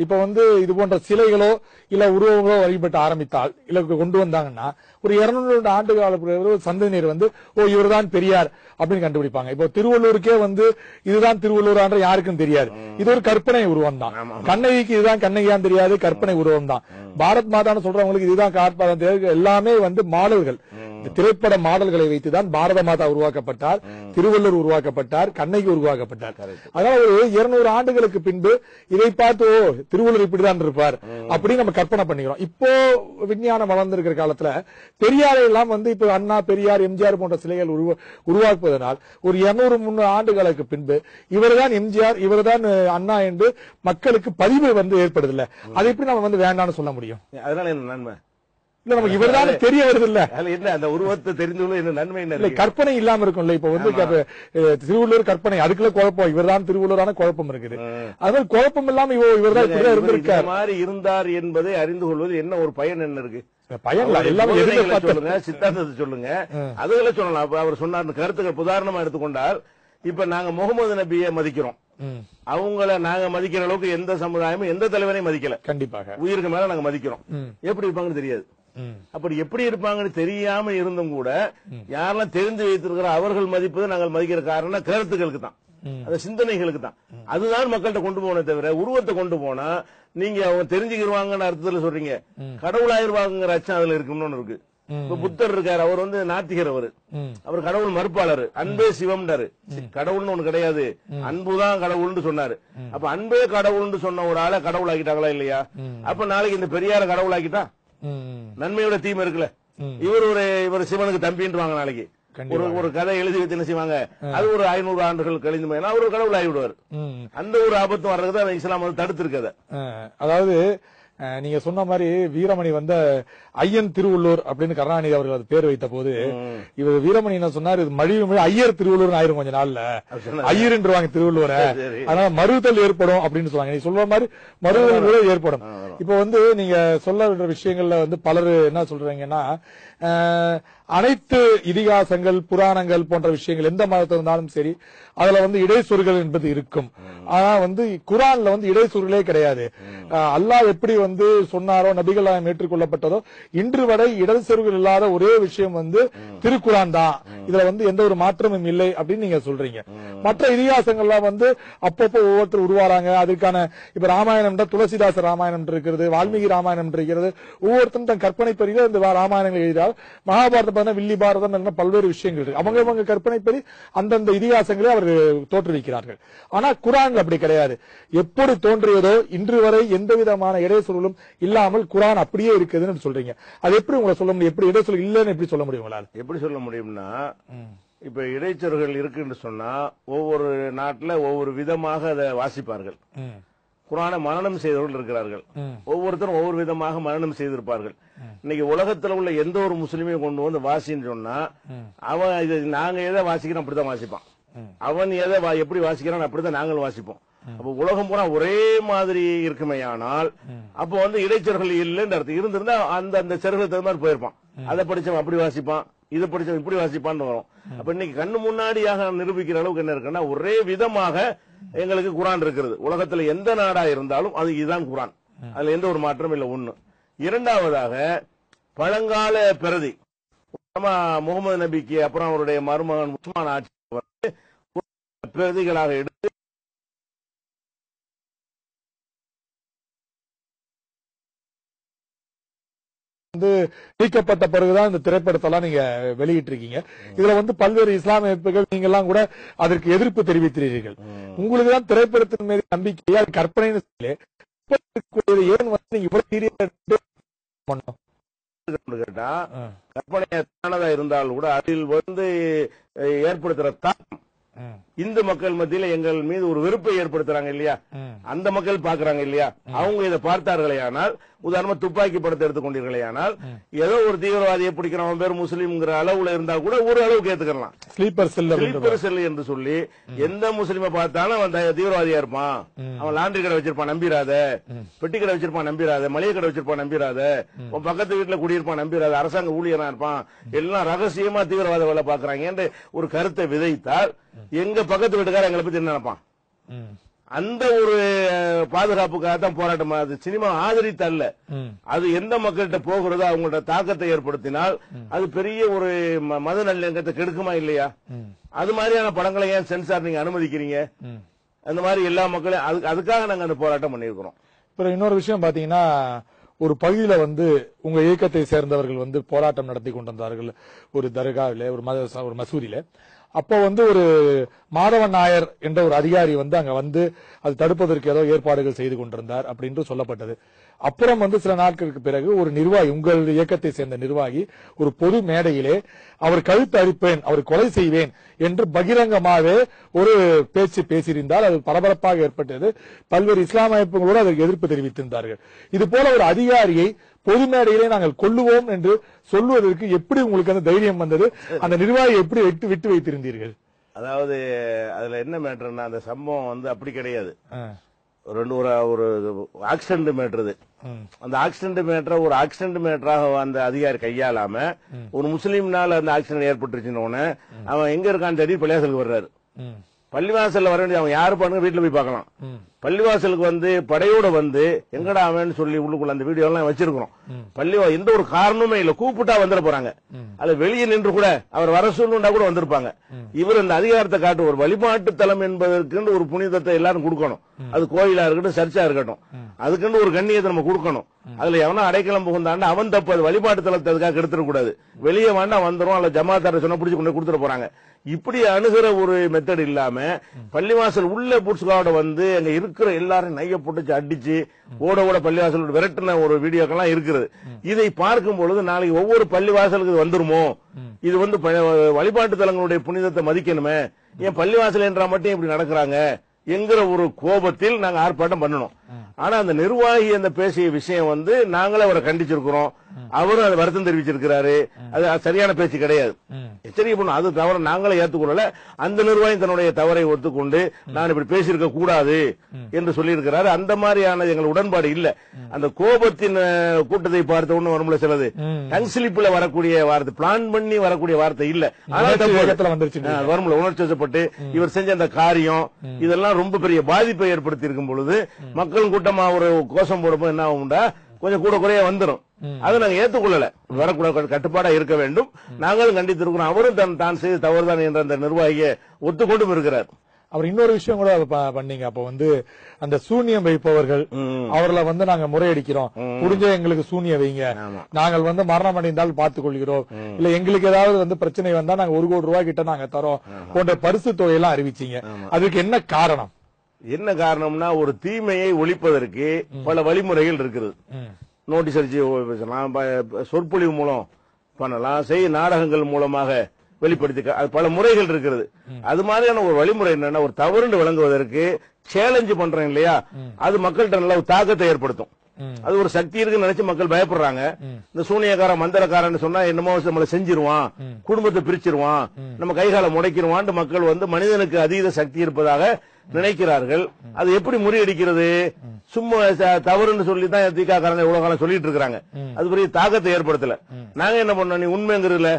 இப்ப வந்து இது போன்ற சிலைகளோ இல்ல உருவங்களோ வழிபட்டு ஆரம்பித்தால் இல்ல கொண்டு வந்தாங்கன்னா ஒரு 200 ஆண்டு கால சந்ததியினர் வந்து இவர்தான் பெரியார் அப்படின்னு கண்டுபிடிப்பாங்க. இப்போ திருவள்ளூருக்கே வந்து இதுதான் திருவள்ளூர் யாருக்கும் தெரியாது. இது ஒரு கற்பனை உருவம் தான். கண்ணகிக்கு இதுதான் கண்ணகியான்னு தெரியாது, கற்பனை உருவம் தான். பாரத் மாதான்னு சொல்றவங்களுக்கு இதுதான் காட்பாதான் தெரியாது. எல்லாமே வந்து மாடல்கள், திரைப்பட மாடல்களை வைத்துதான் பாரத மாதா உருவாக்கப்பட்டார், திருவள்ளுவர் உருவாக்கப்பட்டார், கண்ணகி உருவாக்கப்பட்டார். அதனால ஒரு 200 ஆண்டுகளுக்கு பின்பு இதை பார்த்து திருவள்ளுவர் இப்படிதான் இருப்பார் அப்படின்னு நம்ம கற்பனை பண்ணிக்கிறோம். இப்போ விஞ்ஞானம் வளர்ந்திருக்கிற காலத்துல பெரியாரை எல்லாம் வந்து இப்ப அண்ணா, பெரியார், எம்ஜிஆர் போன்ற சிலைகள் உருவாக்குவதனால் ஒரு 200-300 ஆண்டுகளுக்கு பின்பு இவர்தான் எம்ஜிஆர், இவர்தான் அண்ணா என்று மக்களுக்கு பதிவு வந்து ஏற்படுதில்ல. அதை எப்படி நம்ம வந்து வேண்டாம்னு சொல்ல முடியும்? அதனால என்ன நன்மை இல்ல, நமக்கு இவர்தான் தெரிய வருது இல்ல, என்ன அந்த உருவத்தை தெரிந்து என்ன நன்மை இல்ல, கற்பனை இல்லாம இருக்கும்ல. இப்ப வந்து திருவள்ளுவர் கற்பனை, அதுக்குள்ள குழப்பம், இவர்தான் திருவள்ளுவரான குழப்பம் இருக்குது. அதனால குழப்பம் இல்லாம இவர்தான் இப்படிதான் இருந்திருக்காரு மாதிரி இருந்தார் என்பதை அறிந்து கொள்வது என்ன ஒரு பயன் என்ன இருக்கு? பயன் எல்லாமே சொல்லுங்க, சித்தாந்தத்தை சொல்லுங்க, அதுகளை சொல்லலாம். அவர் சொன்னார் கருத்துக்கள் உதாரணமா எடுத்துக்கொண்டால், இப்ப நாங்க முகமது நபியை மதிக்கிறோம், அவங்கள நாங்க மதிக்கிற அளவுக்கு எந்த சமுதாயமும் எந்த தலைவரையும் மதிக்கல. கண்டிப்பாக உயிருக்கு மேல நாங்க மதிக்கிறோம். எப்படி இருப்பாங்கன்னு தெரியாது. அப்படி எப்படி இருப்பாங்கன்னு தெரியாம இருந்தும் கூட யாரெல்லாம் தெரிஞ்சு வைத்திருக்கிற அவர்கள் மதிப்பது நாங்கள் மதிக்கிற காரணம் கருத்துக்களுக்கு தான், அந்த சிந்தனைகளுக்கு தான். அதுதான் மக்கள்கிட்ட கொண்டு போன தவிர உருவத்தை கொண்டு போனா நீங்க அவங்க தெரிஞ்சுக்கிடுவாங்கன்னு அர்த்தத்துல சொல்றீங்க. கடவுளாயிருவாங்கிற அச்சம் அதுல இருக்குன்னு இருக்கு. இப்ப புத்தர் இருக்காரு, அவர் வந்து நாத்திகர், அவர் கடவுள் மறுப்பாளர், அன்பே சிவம்டாரு. கடவுள்னு ஒண்ணு கிடையாது, அன்புதான் கடவுள்னு சொன்னாரு. அப்ப அன்பே கடவுள்னு சொன்ன ஒரு ஆளை கடவுள் ஆக்கிட்டாங்களா இல்லையா? அப்ப நாளைக்கு இந்த பெரியார கடவுள் ஆக்கிட்டா நன்மையோட தீமை இருக்குல்ல. இவர் சிவனுக்கு தம்பின்றாங்க. நாளைக்கு ஒரு கதை எழுதி வச்சு என்ன செய்வாங்க, அது ஒரு 500 ஆண்டுகள் கழிந்து போயினா அவர் ஒரு கடவுள் ஆகிவிடுவார். அந்த ஒரு ஆபத்து வர்றதுதான் இஸ்லாம் வந்து தடுத்து இருக்கத. அதாவது நீங்க சொன்ன மாதிரி வீரமணி வந்த ஐயன் திருவள்ளூர் அப்படின்னு கருணாநிதி அவர்கள் அது பேர் வைத்த போது இவர் வீரமணி என்ன சொன்னார், இது மழை ஐயர் திருவள்ளூர் ஆயிரும் கொஞ்ச நாள்ல, ஐயர்ன்றவாங்க திருவள்ளூரை, அதனால மறுதல் ஏற்படும் அப்படின்னு சொல்லுவாங்க. நீ சொல்ற மாதிரி மறுதல் கூட ஏற்படும். இப்ப வந்து நீங்க சொல்ல விஷயங்கள்ல வந்து பலர் என்ன சொல்றாங்கன்னா, அனைத்து இதிகாசங்கள், புராணங்கள் போன்ற விஷயங்கள் எந்த மதத்தில் இருந்தாலும் சரி அதுல வந்து இடைச்சொற்கள் என்பது இருக்கும். ஆனா வந்து குரான்ல வந்து இடைச்சொற்களே கிடையாது. அல்லாஹ் எப்படி வந்து சொன்னாரோ, நபிகள் ஏற்றுக்கொள்ளப்பட்டதோ, இன்று வரை இடைச்சொற்கள் இல்லாத ஒரே விஷயம் வந்து திருக்குரான் தான். இதுல வந்து எந்த ஒரு மாற்றமும் இல்லை அப்படின்னு நீங்க சொல்றீங்க. மற்ற இதிகாசங்கள்லாம் வந்து அப்பப்போ ஒவ்வொருத்தர் உருவாறாங்க. அதுக்கான இப்ப ராமாயணம், துளசிதாச ராமாயணம் இருக்கிறது, வால்மீகி ராமாயணம் இருக்கிறது. ஒவ்வொருத்தரும் தன் கற்பனை பெரிய இந்த ராமாயணங்கள் எழுதினார். மகாபாரதம், வில்லி பாரதம், பல்வேறு விஷயங்கள் இருக்கு. அவங்க கற்பனைப்படி அந்தந்த இதிகாசங்களை அவர் தோற்றுவிக்கிறார்கள். ஆனா குரான் அப்படி கிடையாது. எப்படி தோன்றியதோ இன்று வரை எந்த விதமான இடைச்சொல்லும் இல்லாமல் குரான் அப்படியே இருக்குதுன்னு சொல்றீங்க. அது எப்படி உங்களை சொல்ல முடியும்? எப்படி இடைச்சொல் இல்லன்னு எப்படி சொல்ல முடியும் உங்களால்? எப்படி சொல்ல முடியும்னா, இப்ப இடைச்சொல்கள் இருக்குன்னு சொன்னா ஒவ்வொரு நாட்டுல ஒவ்வொரு விதமாக அதை வாசிப்பார்கள். குரானை மனனம் செய்தவர்கள் இருக்கிறார்கள். ஒவ்வொருத்தரும் ஒவ்வொரு விதமாக மனனம் செய்திருப்பார்கள். இன்னைக்கு உலகத்துல உள்ள எந்த ஒரு முஸ்லீமையும் கொண்டு வந்து வாசின்னு சொன்னா அவன் இது நாங்க எதை வாசிக்கிறோம் அப்படிதான் வாசிப்பான், அவன் எதை எப்படி வாசிக்கிறான் அப்படிதான் நாங்கள் வாசிப்போம். அப்ப உலகம் பூரா ஒரே மாதிரி இருக்குமையானால் அப்ப வந்து இடைச்சொற்கள் இல்லைன்னு அர்த்தம். இருந்திருந்தா அந்த செருகுல தகுந்த மாதிரி போயிருப்பான். அதை படிச்சவன் அப்படி வாசிப்பான், இதை படிச்சவன் இப்படி வாசிப்பான்னு வரும். அப்ப இன்னைக்கு கண்ணு முன்னாடியாக நிரூபிக்கிற அளவுக்கு என்ன இருக்குன்னா, ஒரே விதமாக எங்களுக்கு குரான் இருக்கிறது. உலகத்துல எந்த நாடா இருந்தாலும் அது இதுதான் குரான், அதுல எந்த ஒரு மாற்றம் இல்ல. ஒண்ணு. இரண்டாவதாக பழங்கால பிரதி முகமது நபிக்கு அப்புறம் அவருடைய மருமகன் உஸ்மான் ஆட்சி பிரதிகளாக எடுத்து வந்து நீக்கப்பட்ட பிறகுதான் இந்த திரைப்படத்தெல்லாம் நீங்க வெளியிட்டு இருக்கீங்க. இதுல வந்து பல்வேறு இஸ்லாமிய அமைப்புகள் நீங்க எல்லாம் கூட அதற்கு எதிர்ப்பு தெரிவிக்கிறீர்கள். உங்களுக்கு தான் திரைப்படத்தின் மீது நம்பிக்கையா கற்பனை ஏன் வந்து நீங்க இவ்வளவு சீரியஸா கேட்டா, கற்பனையானதா இருந்தால் கூட அதில் வந்து ஏற்படுத்துற தாக்கம் இந்து மக்கள் மத்தியில எங்கள் மீது ஒரு வெறுப்பை ஏற்படுத்துறாங்க இல்லையா, அந்த மக்கள் பாக்குறாங்க இல்லையா, அவங்க இதை பார்த்தார்களே ஆனால் உதாரணமா துப்பாக்கி படத்தை எடுத்துக்கொண்டீர்களே ஆனால் ஏதோ ஒரு தீவிரவாதியை பிடிக்கிறவன் பேர் முஸ்லீம்ங்கிற அளவுல இருந்தா கூட ஒரு அளவுக்கு ஏத்துக்கலாம். ஸ்லீப்பர் செல் என்று சொல்லி எந்த முஸ்லீமை பார்த்தாலும் அவன் தீவிரவாதியா இருப்பான், அவன் லாண்டரி கடை வச்சிருப்பான் நம்பிராத, பெட்டி கடை வச்சிருப்பான் நம்பிராத, மளிகை கடை வச்சிருப்பான் நம்பிராத, உன் பக்கத்து வீட்டுல குடியிருப்பான் நம்பிராத, அரசாங்க ஊழியனா இருப்பான், எல்லாம் ரகசியமா தீவிரவாத வேலை பாக்குறாங்க என்று ஒரு கருத்தை விதைத்தால் எங்க பக்கத்து வீட்டுக்கார எங்களை பத்தி என்ன நினைப்பான்? அந்த ஒரு பாதுகாப்புக்காக தான் போராட்டம். அது சினிமா ஆதரித்தல்ல, அது எந்த மக்கள்கிட்ட போகிறதோ அவங்களோட தாக்கத்தை ஏற்படுத்தினால் அது பெரிய ஒரு மத நல்லிணக்கத்தை கெடுக்குமா இல்லையா? அது மாதிரியான படங்களை ஏன் சென்சார் நீங்க அனுமதிக்கிறீங்க? அந்த மாதிரி எல்லா மக்களும் அதுக்காக நாங்க அந்த போராட்டம் பண்ணிருக்கிறோம். அப்புறம் இன்னொரு விஷயம் பாத்தீங்கன்னா, ஒரு பகுதியில உங்க இயக்கத்தை சேர்ந்தவர்கள் போராட்டம் நடத்தி கொண்டிருந்தார்கள் ஒரு தர்காவில, ஒரு மசூதியில. அப்போ ஒரு மாதவன் நாயர் என்ற ஒரு அதிகாரி அங்க அது தடுப்பதற்கு ஏதோ ஏற்பாடுகள் செய்து கொண்டிருந்தார் அப்படின்னு சொல்லப்பட்டது. அப்புறம் சில நாட்களுக்கு பிறகு ஒரு நிர்வாகி, உங்கள் இயக்கத்தை சேர்ந்த நிர்வாகி, ஒரு பொது மேடையிலே அவர் கழுத்து அரிப்பேன், அவர் கொலை செய்வேன் என்று பகிரங்கமாகவே ஒரு பேச்சு பேசியிருந்தால் அது பரபரப்பாக ஏற்பட்டது. பல்வேறு இஸ்லாமிய அமைப்புகளோடு அதற்கு எதிர்ப்பு தெரிவித்திருந்தார்கள். இது போல ஒரு அதிகாரியை பொது மேடையிலே நாங்கள் கொல்லுவோம் என்று சொல்வதற்கு எப்படி உங்களுக்கு அந்த தைரியம் வந்தது? அந்த நிர்வாகியை எப்படி விட்டு வைத்திருந்தீர்கள்? அதாவது அதுல என்ன மேட்டர்னா, அந்த சம்பவம் அப்படி கிடையாது. ஒரு ஆக்சிடென்ட் மேட்டர். அந்த ஆக்சிடென்ட் மேட்டரை ஒரு ஆக்சிடென்ட் மேட்டராக அந்த அதிகாரி கையாளாம ஒரு முஸ்லீம்னால அந்த ஆக்சிடென்ட் ஏற்பட்டுருச்சுன்னு அவன் எங்க இருக்கான்னு தேடி பள்ளிவாசலுக்கு வர்றாரு. பள்ளிவாசல்ல வர வேண்டிய அவன் யாரு பண்ணுங்க வீட்டுல போய் பார்க்கலாம். பள்ளிவாசலுக்கு படையோட எங்கடா அவன் சொல்லி உள்ளுக்குள்ள அந்த வீடியோ எல்லாம் வச்சிருக்கிறோம். எந்த ஒரு காரணமே இல்ல, கூப்பிட்டா வந்துட போறாங்க. அது வெளியே நின்று கூட அவர் வர சொல்லுண்டா கூட வந்திருப்பாங்க. இவர் அந்த அதிகாரத்தை காட்டு ஒரு வழிபாட்டு தலம் என்பதற்கு ஒரு புனிதத்தை எல்லாரும் கொடுக்கணும். அது கோயிலா இருக்கட்டும், சர்ச்சா இருக்கட்டும், அதுக்குன்னு ஒரு கண்ணியத்தை நம்ம கொடுக்கணும். அதுல எவனா அடைக்கலம் புகுந்தாண்டா அவன் தப்பு. அது வழிபாட்டு தலத்தை அதுக்காக எடுத்துடக்கூடாது. வெளியே வேண்டா வந்துடும், அல்ல ஜமாத்தார சொன்னா பிடிச்சு கொண்டு கொடுத்துட போறாங்க. இப்படி அணுகிற ஒரு மெத்தட் இல்லாம பள்ளிவாசல் உள்ள புட்ஸ்காவோட அங்க இருக்கிற எல்லாரும் நைய போட்டு அடிச்சு ஓட பள்ளிவாசல் விரட்டின ஒரு வீடியோக்கெல்லாம் இருக்குது. இதை பார்க்கும் பொழுது நாளைக்கு ஒவ்வொரு பள்ளிவாசலுக்கு வந்துருமோ, இது வழிபாட்டு தலங்களுடைய புனிதத்தை மதிக்கணுமே, ஏன் பள்ளிவாசல் என்றா மட்டும் இப்படி நடக்கிறாங்க என்கிற ஒரு கோபத்தில் நாங்க ஆர்ப்பாட்டம் பண்ணணும். ஆனா அந்த நிர்வாகி அந்த பேசிய விஷயம் நாங்களே அவரை கண்டிச்சிருக்கிறோம். அவரும் அதை வருத்தம் தெரிவிச்சிருக்கிறாரு. அது சரியான பேச்சு கிடையாது, எச்சரிக்கை பண்ணும். அது தவறு நாங்களே ஏற்றுக்கொள்ளல. அந்த நிர்வாகி தன்னுடைய தவறை ஒத்துக்கொண்டு நான் இப்படி பேசியிருக்க கூடாது என்று சொல்லியிருக்கிறாரு. அந்த மாதிரியான எங்கள் உடன்பாடு இல்ல. அந்த கோபத்தின் கூட்டத்தை பார்த்த ஒண்ணு வரும்ல, சிலது டங் ஸ்லிப்ல வரக்கூடிய வார்த்தை, பிளான் பண்ணி வரக்கூடிய வார்த்தை இல்ல, வரும்ல, உணர்ச்சி வசப்பட்டு இவர் செஞ்ச அந்த காரியம் இதெல்லாம் ரொம்ப பெரிய பாதிப்பை ஏற்படுத்தி இருக்கும் பொழுது மக்கள் கூட்டமா ஒரு கோஷம் போடும்போது என்ன ஆகும்டா, கொஞ்சம் கூட குறைய வந்துடும். அதை நாங்க ஏற்றுக்கொள்ளல. வரக்கூடாது, கட்டுப்பாடா இருக்க வேண்டும். நாங்களும் கண்டித்திருக்கிறோம். அவரும் தான் செய்து தவறுதான் என்ற அந்த நிர்வாகியை ஒத்துக்கொண்டும் இருக்கிறார். அவர் இன்னொரு விஷயம் கூட பண்ணீங்க. அப்ப அந்த சூனியம் வைப்பவர்கள் அவர்களை நாங்க முறையடிக்கிறோம், புரிஞ்ச எங்களுக்கு சூனியம் வைங்க, நாங்கள் மரணம் அடைந்தால் பார்த்துக் கொள்கிறோம், இல்ல எங்களுக்கு ஏதாவது பிரச்சனை வந்தா நாங்க 1 கோடி ரூபாய் கிட்ட நாங்க தரோம் போன்ற பரிசு தொகையெல்லாம் அறிவிச்சீங்க. அதுக்கு என்ன காரணம்? என்ன காரணம்னா, ஒரு தீமையை ஒழிப்பதற்கு பல வழிமுறைகள் இருக்குது. நோட்டீஸ் அடிச்சு பேசலாம், சொற்பொழிவு மூலம் பண்ணலாம், செய்ய நாடகங்கள் மூலமாக வெளிப்படுத்தி பல முறைகள் இருக்கிறது. அது மாதிரியான ஒரு வழிமுறை என்னன்னா, ஒரு தவறுண்டு விளங்குவதற்கு சேலஞ்சு பண்றோம் இல்லையா, அது மக்கள்கிட்ட நல்ல ஒரு தாக்கத்தை ஏற்படுத்தும். அது ஒரு சக்தி இருக்குன்னு நினைச்சு மக்கள் பயப்படுறாங்க. இந்த சூனியக்காரன் மந்திரக்காரன் சொன்னா என்னமோ நம்மளை செஞ்சிருவான், குடும்பத்தை பிரிச்சிருவான், நம்ம கைகால முடைக்கிருவான் மக்கள் மனிதனுக்கு அதீத சக்தி இருப்பதாக நினைக்கிறார்கள். அது எப்படி முறியடிக்கிறது? சும்மா தவறுன்னு சொல்லி தான் தீக்காக்காரங்க இவ்வளவு காலம் சொல்லிட்டு இருக்காங்க. அது பெரிய தாக்கத்தை ஏற்படுத்தல. நாங்க என்ன பண்ணோம், நீ உண்மைங்கிறதுல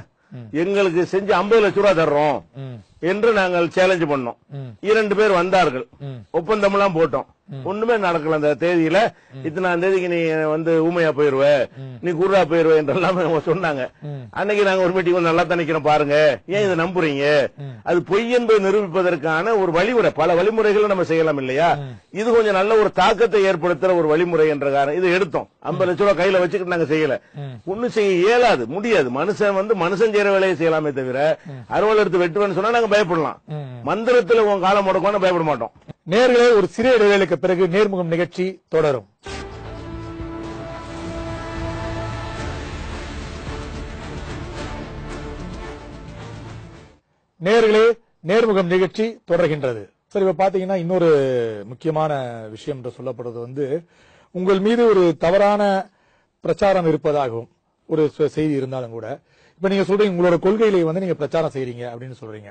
எங்களுக்கு செஞ்சு 50 லட்சம் ரூபாய் தர்றோம் என்று நாங்கள் சேலஞ்ச் பண்ணோம். 2 பேர் வந்தார்கள், ஒப்பந்தம் எல்லாம் போட்டோம். ஒண்ணுமே நடக்கல. அந்த தேதியில இத்தனாம் தேதிக்கு நீ ஊமையா போயிருவ, நீ குர்ரா போயிருவ என்றெல்லாம் சொன்னாங்க. அன்னைக்கு நாங்க ஒரு மீட்டிங் நல்லா தணிக்கிறோம் பாருங்க, ஏன் இதை நம்புறீங்க? அது பொய் என்பதை நிரூபிப்பதற்கான ஒரு வழிமுறை. பல வழிமுறைகளை நம்ம செய்யலாம் இல்லையா? இது கொஞ்சம் நல்ல ஒரு தாக்கத்தை ஏற்படுத்துற ஒரு வழிமுறை என்ற காரணம் இதை எடுத்தோம். 50 லட்சம் ரூபாய் கையில வச்சுக்கிட்டு நாங்க செய்யல. ஒன்னும் செய்ய இயலாது, முடியாது. மனுஷன் செய்யற வேலையை செய்யலாமே தவிர அறுவல் எடுத்து வெட்டுவேன்னு சொன்னா நாங்க பயப்படலாம். மந்திரத்துல உன் காலம் முடக்கணும் பயப்பட மாட்டோம். நேர்களே, ஒரு சிறிய இடைவேளைக்கு பிறகு நேர்முகம் நிகழ்ச்சி தொடரும். நேர்களே, நேர்முகம் நிகழ்ச்சி தொடர்கின்றது. சரி, இப்ப பாத்தீங்கன்னா இன்னொரு முக்கியமான விஷயம் என்று சொல்லப்படுறது உங்கள் மீது ஒரு தவறான பிரச்சாரம் இருப்பதாகவும் ஒரு செய்தி இருந்தாலும் கூட இப்ப நீங்க சொல்றீங்க உங்களோட கொள்கையிலே வந்து நீங்க பிரச்சாரம் செய்றீங்க அப்படின்னு சொல்றீங்க.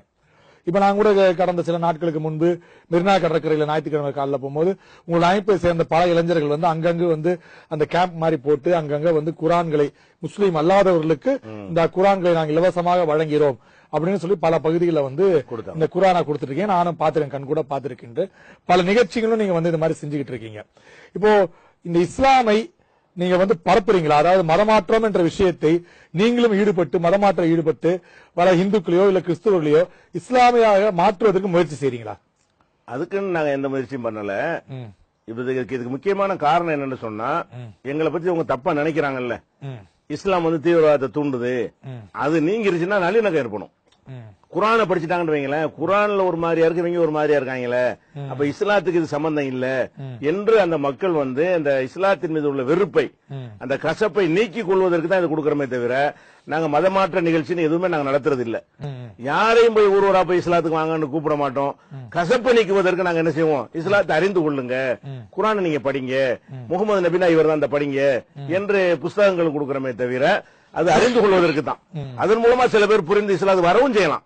இப்ப நான் கூட கடந்த சில நாட்களுக்கு முன்பு மெரினா கடற்கரையில ஞாயிற்றுக்கிழமை காலைல போகும்போது உங்களோட அமைப்பை சேர்ந்த பல இளைஞர்கள் வந்து அங்கங்கு வந்து அந்த கேம்ப் மாதிரி போட்டு அங்கங்க வந்து குரான்களை முஸ்லீம் அல்லாதவர்களுக்கு இந்த குரான்களை நாங்கள் இலவசமாக வழங்கிறோம் அப்படின்னு சொல்லி பல பகுதிகளில் வந்து இந்த குரானா கொடுத்துட்டு இருக்கீங்க. நானும் பாத்திருக்கேன், கண் கூட பாத்திருக்கின்ற பல நிகழ்ச்சிகளும் நீங்க வந்து இந்த மாதிரி செஞ்சுக்கிட்டு இருக்கீங்க. இப்போ இந்த இஸ்லாமை நீங்க வந்து பரப்புறீங்களா? அதாவது மதமாற்றம் என்ற விஷயத்தை நீங்களும் ஈடுபட்டு மதமாற்றம் ஈடுபட்டு வர இந்துக்களையோ இல்ல கிறிஸ்துவர்களையோ இஸ்லாமியாக மாற்றுவதற்கு முயற்சி செய்றீங்களா? அதுக்குன்னு நாங்க எந்த முயற்சியும் பண்ணல. இதுக்கு முக்கியமான காரணம் என்னன்னு சொன்னா, எங்களை பத்தி அவங்க தப்பா நினைக்கிறாங்கல்ல. இஸ்லாம் வந்து தீவிரவாதத்தை தூண்டுது, அது நீங்கிருச்சுன்னா நல்லிணக்கம் ஏற்படும். குரானை படிச்சுட்டாங்கன்னு வைங்களேன், குரான்ல ஒரு மாதிரியா இருக்கு, இவங்க ஒரு மாதிரியா இருக்காங்களே, அப்ப இஸ்லாத்துக்கு இது சம்பந்தம் இல்ல என்று அந்த மக்கள் வந்து அந்த இஸ்லாத்தின் மீது உள்ள வெறுப்பை, அந்த கசப்பை நீக்கிக் கொள்வதற்கு தான் இது கொடுக்கறமே தவிர நாங்க மதமாற்ற நிகழ்ச்சின்னு எதுவுமே நாங்க நடத்துறது இல்ல. யாரையும் போய் ஊர்வரா போய் இஸ்லாத்துக்கு வாங்கன்னு கூப்பிட மாட்டோம். கசப்பை நீக்குவதற்கு நாங்க என்ன செய்வோம், இஸ்லாத்தை அறிந்து கொள்ளுங்க, குரானை நீங்க படிங்க, முகமது நபினா இவர் தான் அந்த படிங்க என்று புஸ்தகங்கள் கொடுக்கறமே தவிர அது அறிந்து கொள்வதற்கு தான். அதன் மூலமா சில பேர் புரிந்து இஸ்லாத்து வரவும் செய்யலாம்.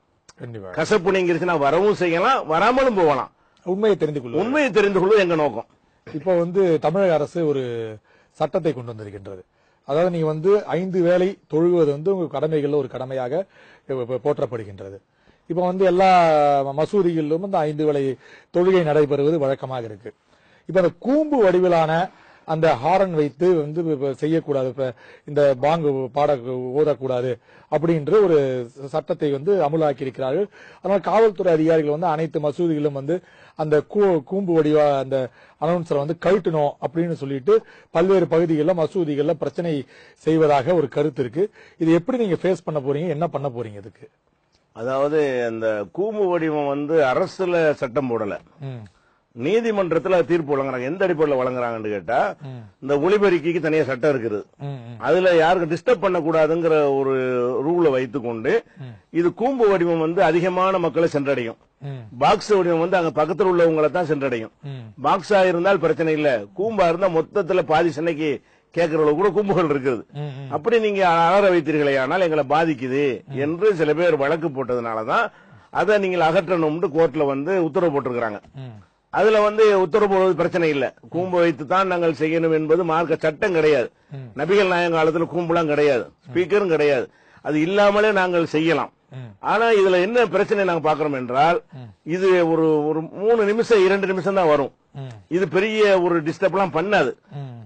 கசப்பு நீங்கிருச்சுன்னா வரவும் செய்யலாம், வராமலும் போகலாம். உண்மையை தெரிந்து கொள்வது எங்க நோக்கம். இப்போ வந்து தமிழக அரசு ஒரு சட்டத்தை கொண்டு வந்திருக்கின்றது. அதாவது நீங்க வந்து 5 வேளை தொழுவது வந்து உங்க கடமைகள்ல ஒரு கடமையாக போற்றப்படுகின்றது. இப்ப வந்து எல்லா மசூதிகளிலும் இந்த 5 வேளை தொழுகை நடைபெறுவது வழக்கமாக இருக்கு. இப்ப அந்த கூம்பு வடிவிலான அந்த ஹாரன் வைத்து வந்து செய்யக்கூடாது, இந்த பாங்கு பாட ஓதக்கூடாது அப்படின்ற ஒரு சட்டத்தை வந்து அமுலாக்கி இருக்கிறார்கள். அதனால காவல்துறை அதிகாரிகள் வந்து அனைத்து மசூதிகளும் வந்து அந்த கூம்பு வடிவா அந்த அனௌன்ஸரை வந்து கழட்டணும் அப்படின்னு சொல்லிட்டு பல்வேறு பகுதிகளில் மசூதிகளில் பிரச்சனை செய்வதாக ஒரு கருத்து இருக்கு. இது எப்படி நீங்க ஃபேஸ் பண்ண போறீங்க, என்ன பண்ண போறீங்க இதுக்கு? அதாவது அந்த கூம்பு வடிவம் வந்து அரசுல சட்டம் போடல, நீதிமன்றத்துல தீர்ப்பு வழங்குறாங்க. எந்த அடிப்படையில் வழங்குறாங்கன்னு கேட்டா, இந்த ஒளிபெருக்கிக்கு தனியா சட்டம் இருக்குது, அதுல யாருக்கும் டிஸ்டர்ப் பண்ணக்கூடாதுங்கிற ஒரு ரூலை வைத்துக்கொண்டு இது கூம்பு வடிவம் வந்து அதிகமான மக்களை சென்றடையும், பாக்ஸ் வடிவம் வந்து அங்க பக்கத்தில் உள்ளவங்களை தான் சென்றடையும். பாக்ஸா இருந்தால் பிரச்சனை இல்ல, கூம்பா இருந்தா மொத்தத்துல பாதி சென்னைக்கு கேட்கறவங்க கூட கும்புகள் இருக்குது. அப்படி நீங்க அலற வைத்தீர்களே ஆனால் எங்களை பாதிக்குது என்று சில பேர் வழக்கு போட்டதுனாலதான் அதை நீங்கள் அகற்றணும்னு கோர்ட்ல வந்து உத்தரவு போட்டிருக்கிறாங்க. அதுல வந்து உத்தரவு போடுவது பிரச்சனை இல்ல, கூம்பு வைத்து தான் நாங்கள் செய்யணும் என்பது மார்க்க சட்டம் கிடையாது. நபிகள் நாயகம் காலத்துல கூம்புலாம் கிடையாது, ஸ்பீக்கரும் கிடையாது, அது இல்லாமலே நாங்கள் செய்யலாம். ஆனா இதுல என்ன பிரச்சனை நாங்க பாக்குறோம் என்றால், இது ஒரு 3 நிமிஷம் 2 நிமிஷம் தான் வரும். இது பெரிய ஒரு டிஸ்டர்ப் எல்லாம் பண்ணாது.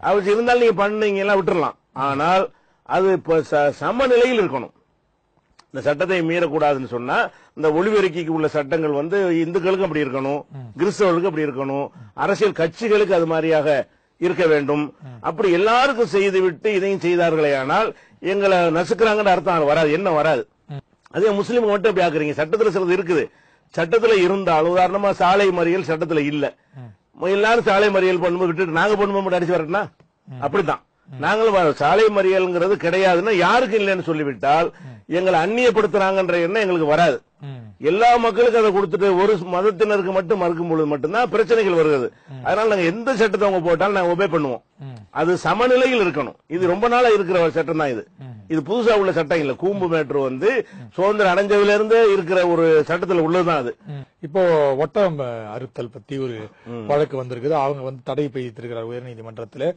அவருக்கு இருந்தாலும் நீங்க பண்ணீங்க எல்லாம் விட்டுறலாம். ஆனால் அது இப்ப சமநிலையில் இருக்கணும். இந்த சட்டத்தை மீறக்கூடாதுன்னு சொன்னா இந்த ஒளிபெருக்கிக்கு உள்ள சட்டங்கள் வந்து இந்துக்களுக்கும் அப்படி இருக்கணும், கிறிஸ்தவர்களுக்கு அப்படி இருக்கணும், அரசியல் கட்சிகளுக்கு அது மாதிரியாக இருக்க வேண்டும். அப்படி எல்லாருக்கும் செய்து விட்டு இதையும் செய்தார்களே ஆனால் எங்களை நசுக்கிறாங்கன்னு அர்த்தம் வராது. என்ன வராது? அதே முஸ்லீம் மட்டும் எப்படி ஆக்குறீங்க? சட்டத்துல சிலது இருக்குது, சட்டத்துல இருந்தாலும் உதாரணமா சாலை மறியல் சட்டத்துல இல்ல, எல்லாரும் சாலை மறியல் பண்ணும்போது விட்டுட்டு நாங்க பண்ணும்போது அடிச்சு வரட்டா? அப்படித்தான் நாங்களும் சாலை மறியல்ங்கிறது கிடையாதுன்னா யாருக்கு இல்லைன்னு சொல்லிவிட்டால் எங்களை அந்நியப்படுத்துறாங்கன்ற எண்ணம் எங்களுக்கு வராது. எல்லா மக்களுக்கும் அதை கொடுத்துட்டு ஒரு மதத்தினருக்கு மட்டும் மறுக்கும் பொழுது மட்டும்தான் பிரச்சனைகள் வருகிறது. அதனால நாங்க எந்த சட்டத்தை அவங்க போட்டாலும் நாங்க ஒபே பண்ணுவோம். அது சமநிலையில் இருக்கணும். இது ரொம்ப நாளா இருக்கிற ஒரு சட்டம் தான். இது புதுசா உள்ள சட்டம் இல்ல. கூம்பு மேட்ரு வந்து சுதந்திரம் அடைஞ்சதுல இருந்து இருக்கிற ஒரு சட்டத்தில் உள்ளதுதான் அது. இப்போ ஒட்டகம் அறுத்தல் பத்தி ஒரு வழக்கு வந்திருக்குது, அவங்க வந்து தடை பெய்திருக்கிறார் உயர்நீதிமன்றத்தில்.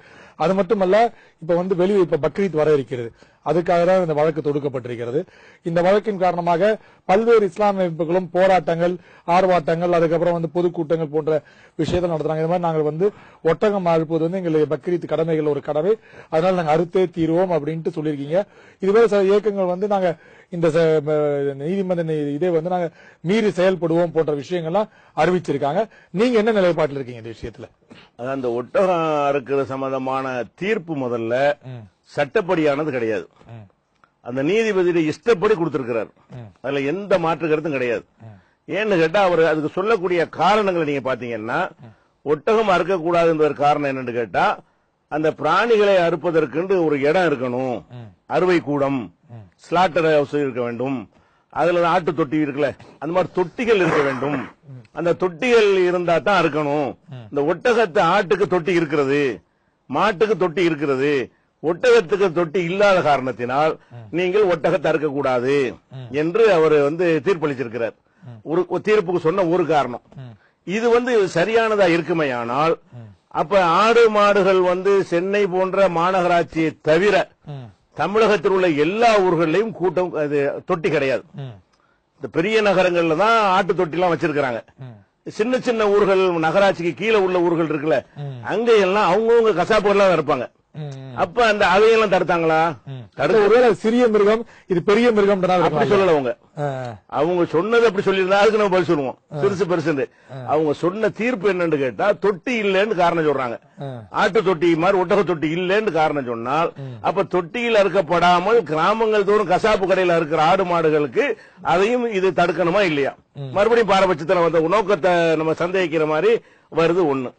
அது மட்டுமல்ல, இப்ப வந்து வெளியே இப்ப பக்ரீத் வர இருக்கிறது, அதுக்காக தான் இந்த வழக்கு தொடுக்கப்பட்டிருக்கிறது. இந்த வழக்கின் காரணமாக பல்வேறு இஸ்லாமிய அமைப்புகளும் போராட்டங்கள், ஆர்ப்பாட்டங்கள், அதுக்கப்புறம் வந்து பொதுக்கூட்டங்கள் போன்ற விஷயத்தை நடத்துறாங்க. இது மாதிரி நாங்கள் வந்து ஒட்டகம் அறுப்பது வந்து எங்களுக்கு பக்ரீத் கடமைகள் ஒரு கடமை, அதனால நாங்க அறுத்தே தீர்வோம் அப்படின்ட்டு சொல்லியிருக்கீங்க. இதுவே சில இயக்கங்கள் வந்து நாங்க இந்த நீதிமன்ற இதே வந்து நாங்க மீறி செயல்படுவோம் போன்ற விஷயங்கள்லாம் அறிவிச்சிருக்காங்க. நீங்க என்ன நிலைப்பாட்டில் இருக்கீங்க இந்த விஷயத்துல? அந்த ஒட்டகம் அறுக்கிற சம்பந்தமான தீர்ப்பு முதல்ல சட்டப்படியானது கிடையாது. அந்த நீதிபதியோட இஷ்டப்படி கொடுத்திருக்கிறார், அதுல எந்த மாற்று கருத்தும் கிடையாது. ஏன்னு கேட்டா அவர் அதுக்கு சொல்லக்கூடிய காரணங்களை நீங்க பாத்தீங்கன்னா, ஒட்டகம் அறுக்கக்கூடாது என்பதற்கு காரணம் என்னன்னு கேட்டா, அந்த பிராணிகளை அறுப்பதற்கு ஒரு இடம் இருக்கணும், அறுவை கூடம், ஸ்லாட்டர் ஹவுஸ் இருக்க வேண்டும், அதுல ஆட்டு தொட்டி இருக்குல்ல, அந்த மாதிரி தொட்டிகள் இருக்க வேண்டும். அந்த தொட்டிகள் இருந்தா தான் இருக்கணும். இந்த ஒட்டகத்தை ஆட்டுக்கு தொட்டி இருக்கிறது, மாட்டுக்கு தொட்டி இருக்கிறது, ஒட்டகத்துக்கு தொட்டி இல்லாத காரணத்தினால் நீங்கள் ஒட்டகத்தை அறுக்கக்கூடாது என்று அவர் தீர்ப்பளிச்சிருக்கிறார். ஒரு தீர்ப்புக்கு சொன்ன ஒரு காரணம் இது சரியானதா இருக்குமையானால் அப்ப ஆடு மாடுகள் சென்னை போன்ற மாநகராட்சியை தவிர தமிழகத்தில் உள்ள எல்லா ஊர்களிலும் கூட்டம் தொட்டி கிடையாது. இந்த பெரிய நகரங்கள்ல தான் ஆட்டு தொட்டி எல்லாம் வச்சிருக்காங்க. சின்ன சின்ன ஊர்கள் நகராட்சிக்கு கீழே உள்ள ஊர்கள் இருக்குல்ல, அங்க எல்லாம் அவங்கவுங்க கசாப்புகள் இருப்பாங்க. அப்ப அந்த அதையெல்லாம் தடுத்தாங்களா? ஒருவேளை சிறிய மிருகம் இது பெரிய மிருகம் அப்படி சொல்லல. அவங்க சொன்னது அப்படி சொல்லியிருந்தா அதுக்கு நம்ம பதில் சொல்லுவோம் பெருசு பெருசு. அவங்க சொன்ன தீர்ப்பு என்னன்னு கேட்டா தொட்டி இல்லைன்னு காரணம் சொல்றாங்க. ஆட்டு தொட்டி மாதிரி ஒட்டக தொட்டி இல்லைன்னு காரணம் சொன்னால் அப்ப தொட்டியில் அறுக்கப்படாமல் கிராமங்கள் தோறும் கசாப்பு கடையில் இருக்கிற ஆடு மாடுகளுக்கு அதையும் இது தடுக்கணுமா இல்லையா? மறுபடியும் பாரபட்சத்தில் நோக்கத்தை நம்ம சந்தேகிக்கிற மாதிரி வருது ஒண்ணு.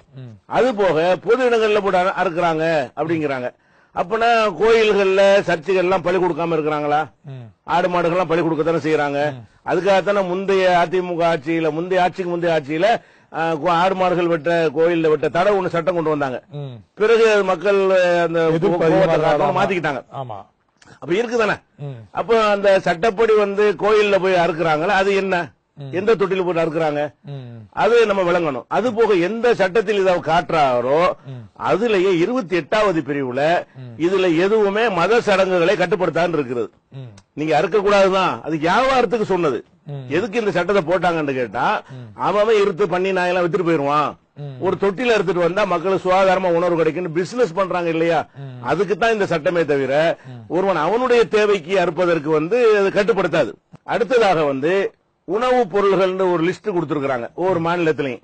அது போக பொது இடங்கள்ல போட்டு அறுக்கிறாங்க அப்படிங்கிறாங்க. அப்பனா கோயில்கள்ல சர்ச்சுகள்லாம் பலி கொடுக்காம இருக்கிறாங்களா? ஆடு மாடுகள்லாம் பலி கொடுக்கத்தானே செய்யறாங்க. அதுக்காகத்தானே முந்தைய அதிமுக ஆட்சியில முந்தைய ஆட்சியில ஆடு மாடுகள் வெட்ட கோயில்ல வெட்ட தடை ஒண்ணு சட்டம் கொண்டு வந்தாங்க. பிறகு மக்கள் அந்த மாத்திக்கிட்டாங்க. அப்ப இருக்குதானே. அப்ப அந்த சட்டப்படி கோயில்ல போய் அறுக்கிறாங்களா? அது என்ன எந்த தொட்டில போட்டு அறுக்கிறாங்க? அது நம்ம விளங்கணும். அது போக எந்த சட்டத்தில் இதை காட்டுறாரோ அதுலயே 28வது பிரிவுல இதுல எதுவுமே மத சடங்குகளை கட்டுப்படுத்தான் இருக்கிறது. நீங்க அறுக்க கூடாதுதான். அது வியாபாரத்துக்கு சொன்னது. எதுக்கு இந்த சட்டத்தை போட்டாங்கன்னு கேட்டா அவன் இருத்து பண்ணி நாயெல்லாம் வித்துட்டு போயிருவான். ஒரு தொட்டில எடுத்துட்டு வந்தா மக்களுக்கு சுகாதாரமா உணர்வு கிடைக்கும் பிசினஸ் பண்றாங்க இல்லையா? அதுக்கு தான் இந்த சட்டமே தவிர ஒருவன் அவனுடைய தேவைக்கு அறுப்பதற்கு அது கட்டுப்படுத்தாது. அடுத்ததாக உணவுப் பொருள்கள் ஒரு லிஸ்ட் கொடுத்திருக்காங்க ஒவ்வொரு மாநிலத்திலையும்.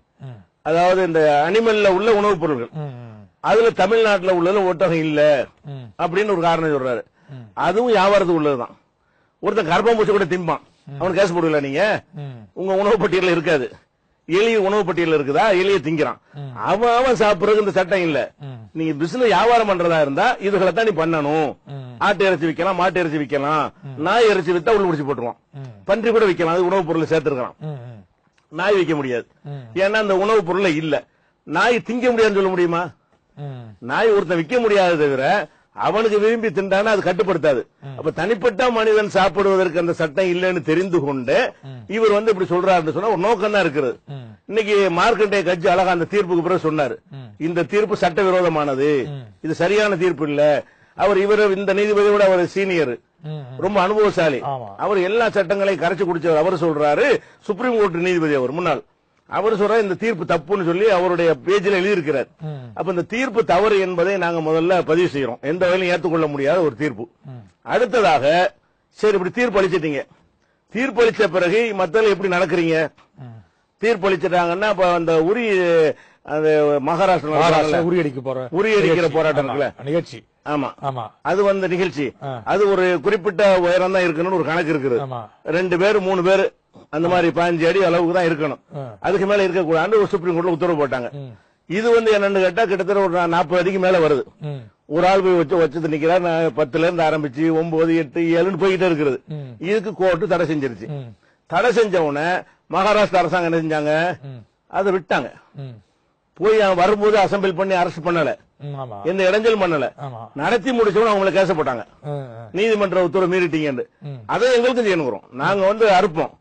அதாவது இந்த அனிமல்ல உள்ள உணவுப் பொருள்கள் அதுல தமிழ்நாட்டில் உள்ளது ஒட்டகம் இல்ல அப்படின்னு ஒரு காரணம் சொல்றாரு. அதுவும் வியாபாரத்துக்கு உள்ளதுதான். ஒருத்தன் கரப்பாம்பூச்சி கூட திம்பான், அவனுக்கு கேஸ் போடுவீங்களா? நீங்க உங்க உணவு பட்டியல இருக்காது. எளிய உணவு பட்டியல இருக்குதா? எளிய திங்கிறான். அவன் சாப்பிடுறது இந்த சட்டம் இல்ல. நீங்க பிசினஸ் வியாபாரம் பண்றதா இருந்தா இதுகளை தான் நீ பண்ணணும். ஆட்டு இறைச்சி விற்கலாம், மாட்டு இறைச்சி விற்கலாம், நாய் இறைச்சி வித்தா உள்ள முடிச்சு போட்டுருவான். பன்றி கூட விற்கலாம், அது உணவுப் பொருள் சேர்த்திருக்கலாம். நாய் விற்க முடியாது, ஏன்னா அந்த உணவுப் பொருள் இல்ல. நாய் திங்க முடியாதுன்னு சொல்ல முடியுமா? நாய் ஒருத்தன் விற்க முடியாது தவிர அவனுக்கு விரும்பி திண்டான அது கட்டுப்படுத்தாது. அப்ப தனிப்பட்ட மனிதன் சாப்பிடுவதற்கு அந்த சட்டம் இல்லைன்னு தெரிந்து கொண்டு இவர் இப்படி சொல்றாருன்னு சொன்னா ஒரு நோக்கம் தான் இருக்கிறது. இன்னைக்கு மார்க்கண்டேய கட்சி அழகா அந்த தீர்ப்புக்கு பிறகு சொன்னாரு, இந்த தீர்ப்பு சட்டவிரோதமானது, இது சரியான தீர்ப்பு இல்ல. இவர் இந்த நீதிபதியோட அவர் சீனியர், ரொம்ப அனுபவசாலி. அவர் எல்லா சட்டங்களையும் கரைச்சு குடிச்சவர். அவர் சொல்றாரு, சுப்ரீம் கோர்ட் நீதிபதி அவர் முன்னாள், அவர் சொல்ற இந்த தீர்ப்பு தப்புன்னு சொல்லி அவருடைய பேஜில் எழுதியிருக்கிறார். அப்ப இந்த தீர்ப்பு தவறு என்பதை நாங்க முதல்ல பதிவு செய்யறோம். எந்த வகையிலும் ஏற்றுக்கொள்ள முடியாத ஒரு தீர்ப்பு. அடுத்ததாக சரி இப்படி தீர்ப்பு அளிச்சிட்டீங்க, தீர்ப்பு அளிச்ச பிறகு மத்தவங்க எப்படி நடக்கிறீங்க? தீர்ப்பு அளிச்சிட்டாங்கன்னா அப்ப அந்த மகாராஷ்டிரா உரியடிக்கிற போராட்டம் இருக்குல்ல நிகழ்ச்சி, ஆமா ஆமா, அது நிகழ்ச்சி, அது ஒரு குறிப்பிட்ட உயரம் தான் இருக்கணும்னு ஒரு கணக்கு இருக்குது. 2 பேர் 3 பேர் அந்த மாதிரி 15 அடி அளவுக்கு தான் இருக்கணும், அதுக்கு மேல இருக்கக்கூடாது ஒரு சுப்ரீம் கோர்ட்ல உத்தரவு போட்டாங்க. இது என்னன்னு கேட்டா கிட்டத்தட்ட ஒரு 40 அடிக்கு மேல வருது. ஒரு ஆள் போய் வச்சு நிக்கிறார், 10ல இருந்து ஆரம்பிச்சு 9, 8, 7 போய்கிட்டே இருக்குது. இதுக்கு கோர்ட்டு தடை செஞ்சிருச்சு. தடை செஞ்ச உடனே மகாராஷ்டிரா அரசாங்கம் என்ன செஞ்சாங்க, அதை விட்டாங்க. போய் வரும்போது அசம்பிள் பண்ணி அரெஸ்ட் பண்ணல, எந்த இடைஞ்சல் பண்ணல, நடத்தி முடிச்சவன அவங்களை கேச போட்டாங்க. நீதிமன்ற உத்தரவு மீறிட்டீங்க. அதை எங்களுக்கும் செய்யணும். நாங்க அறுப்போம்,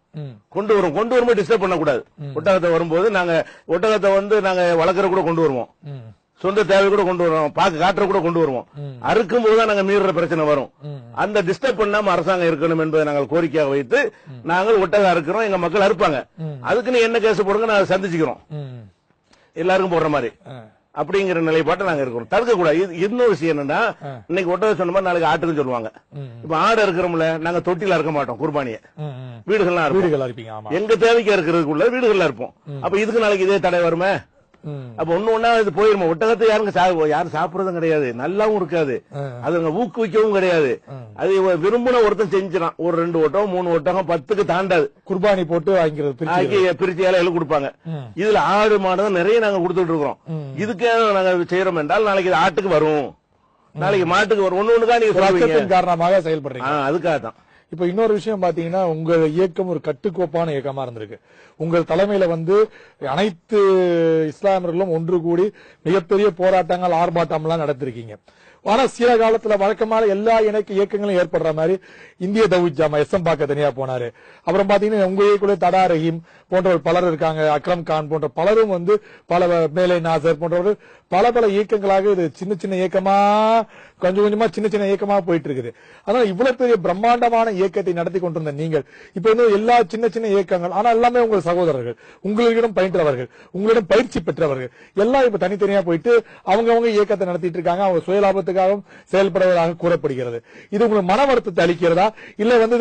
கொண்டு வரும்போது டிஸ்டர்ப் பண்ணக்கூடாது. ஒட்டகத்தை வரும்போது நாங்க ஒட்டகத்தை நாங்க வளர்க்கற கூட கொண்டு வருவோம், சொந்த தேவை கூட கொண்டு வருவோம், காட்டுற கூட கொண்டு வருவோம். அறுக்கும் போதுதான் நாங்க மீறுற பிரச்சனை வரும். அந்த டிஸ்டர்ப் பண்ணாம அரசாங்கம் இருக்கணும் என்பதை நாங்கள் கோரிக்கையாக வைத்து நாங்கள் ஒட்டகம் அறுக்கிறோம். எங்க மக்கள் அறுப்பாங்க, அதுக்குன்னு என்ன கேஸ் போடுங்க நாங்க சந்திச்சுக்கிறோம், எல்லாருக்கும் போடுற மாதிரி அப்படிங்கிற நிலைப்பாட்டை நாங்க இருக்கிறோம். தடுக்க கூடாது. இன்னொரு விஷயம் என்னன்னா, இன்னைக்கு ஒட்டகம் சொன்ன மாதிரி நாளைக்கு ஆட்டுக்கு சொல்லுவாங்க. இப்ப ஆடு இருக்கிறோம்ல, நாங்க தொட்டில இருக்க மாட்டோம், குர்பானிய வீடுகள்லாம் எங்க தேவைக்கு இருக்கிறதுக்குள்ள வீடுகள்ல இருப்போம். அப்ப இதுக்கு நாளைக்கு இதே தடை வருமே. அப்ப ஒண்ணு இது போயிருமா? ஒட்டகத்தை யாரும் சாப்பிடறதும் கிடையாது, நல்லாவும் இருக்காது, அது ஊக்குவிக்கவும் கிடையாது. அது விரும்பின ஒருத்தன் செஞ்சிடான், ஒரு 2 ஒட்டகம் 3 ஒட்டகம் 10க்கு தாண்டாது, குர்பானி போட்டு பிரிச்சு இலையில கொடுப்பாங்க. இதுல ஆடு மாடு நிறைய நாங்க கொடுத்துட்டு இருக்கிறோம். இதுக்கே நாங்க செய்யறோம் என்றால் நாளைக்கு ஆட்டுக்கு வரும், நாளைக்கு மாட்டுக்கு வரும். ஒண்ணுக்கா நீங்க சொல்றீங்க காரணமாக செயல்படுறீங்க. அதுக்காக தான். இப்ப இன்னொரு விஷயம் பாத்தீங்கன்னா, உங்க இயக்கம் ஒரு கட்டுக்கோப்பான இயக்கமா இருந்திருக்கு. உங்கள் தலைமையில அனைத்து இஸ்லாமியர்களும் ஒன்று கூடி மிகப்பெரிய போராட்டங்கள் ஆர்ப்பாட்டம் எல்லாம் நடத்திருக்கீங்க. ஆனா சில காலத்துல வழக்கமான எல்லா இயக்கங்களும் ஏற்படுற மாதிரி இந்திய தௌஹீத் ஜமா எஸ்எம் பாக்க தனியா போனாரு. அப்புறம் பாத்தீங்கன்னா உங்க இயக்குள்ள தடா ரஹீம் போன்றவர் பலர் இருக்காங்க, அக்ரம் கான் போன்ற பலரும் வந்து பல மேலை நாசர் போன்றவர்கள் பல இயக்கங்களாக இது சின்ன சின்ன இயக்கமா கொஞ்சம் கொஞ்சமா சின்ன சின்ன இயக்கமா போயிட்டு இருக்குது. அதனால இவ்வளவு பெரிய பிரம்மாண்டமான இயக்கத்தை நடத்தி கொண்டிருந்த நீங்கள் இப்ப வந்து எல்லா சின்ன சின்ன இயக்கங்கள், ஆனா எல்லாமே உங்கள் சகோதரர்கள், உங்களிடம் பயின்றவர்கள், உங்களிடம் பயிற்சி பெற்றவர்கள் எல்லாம் இப்ப தனித்தனியா போயிட்டு அவங்க இயக்கத்தை நடத்திட்டு இருக்காங்க. அவங்க சுயலாபத்துக்காகவும் செயல்படுவதாக கூறப்படுகிறது. இது உங்களுக்கு மன வருத்தத்தை அளிக்கிறதா, இல்ல வந்து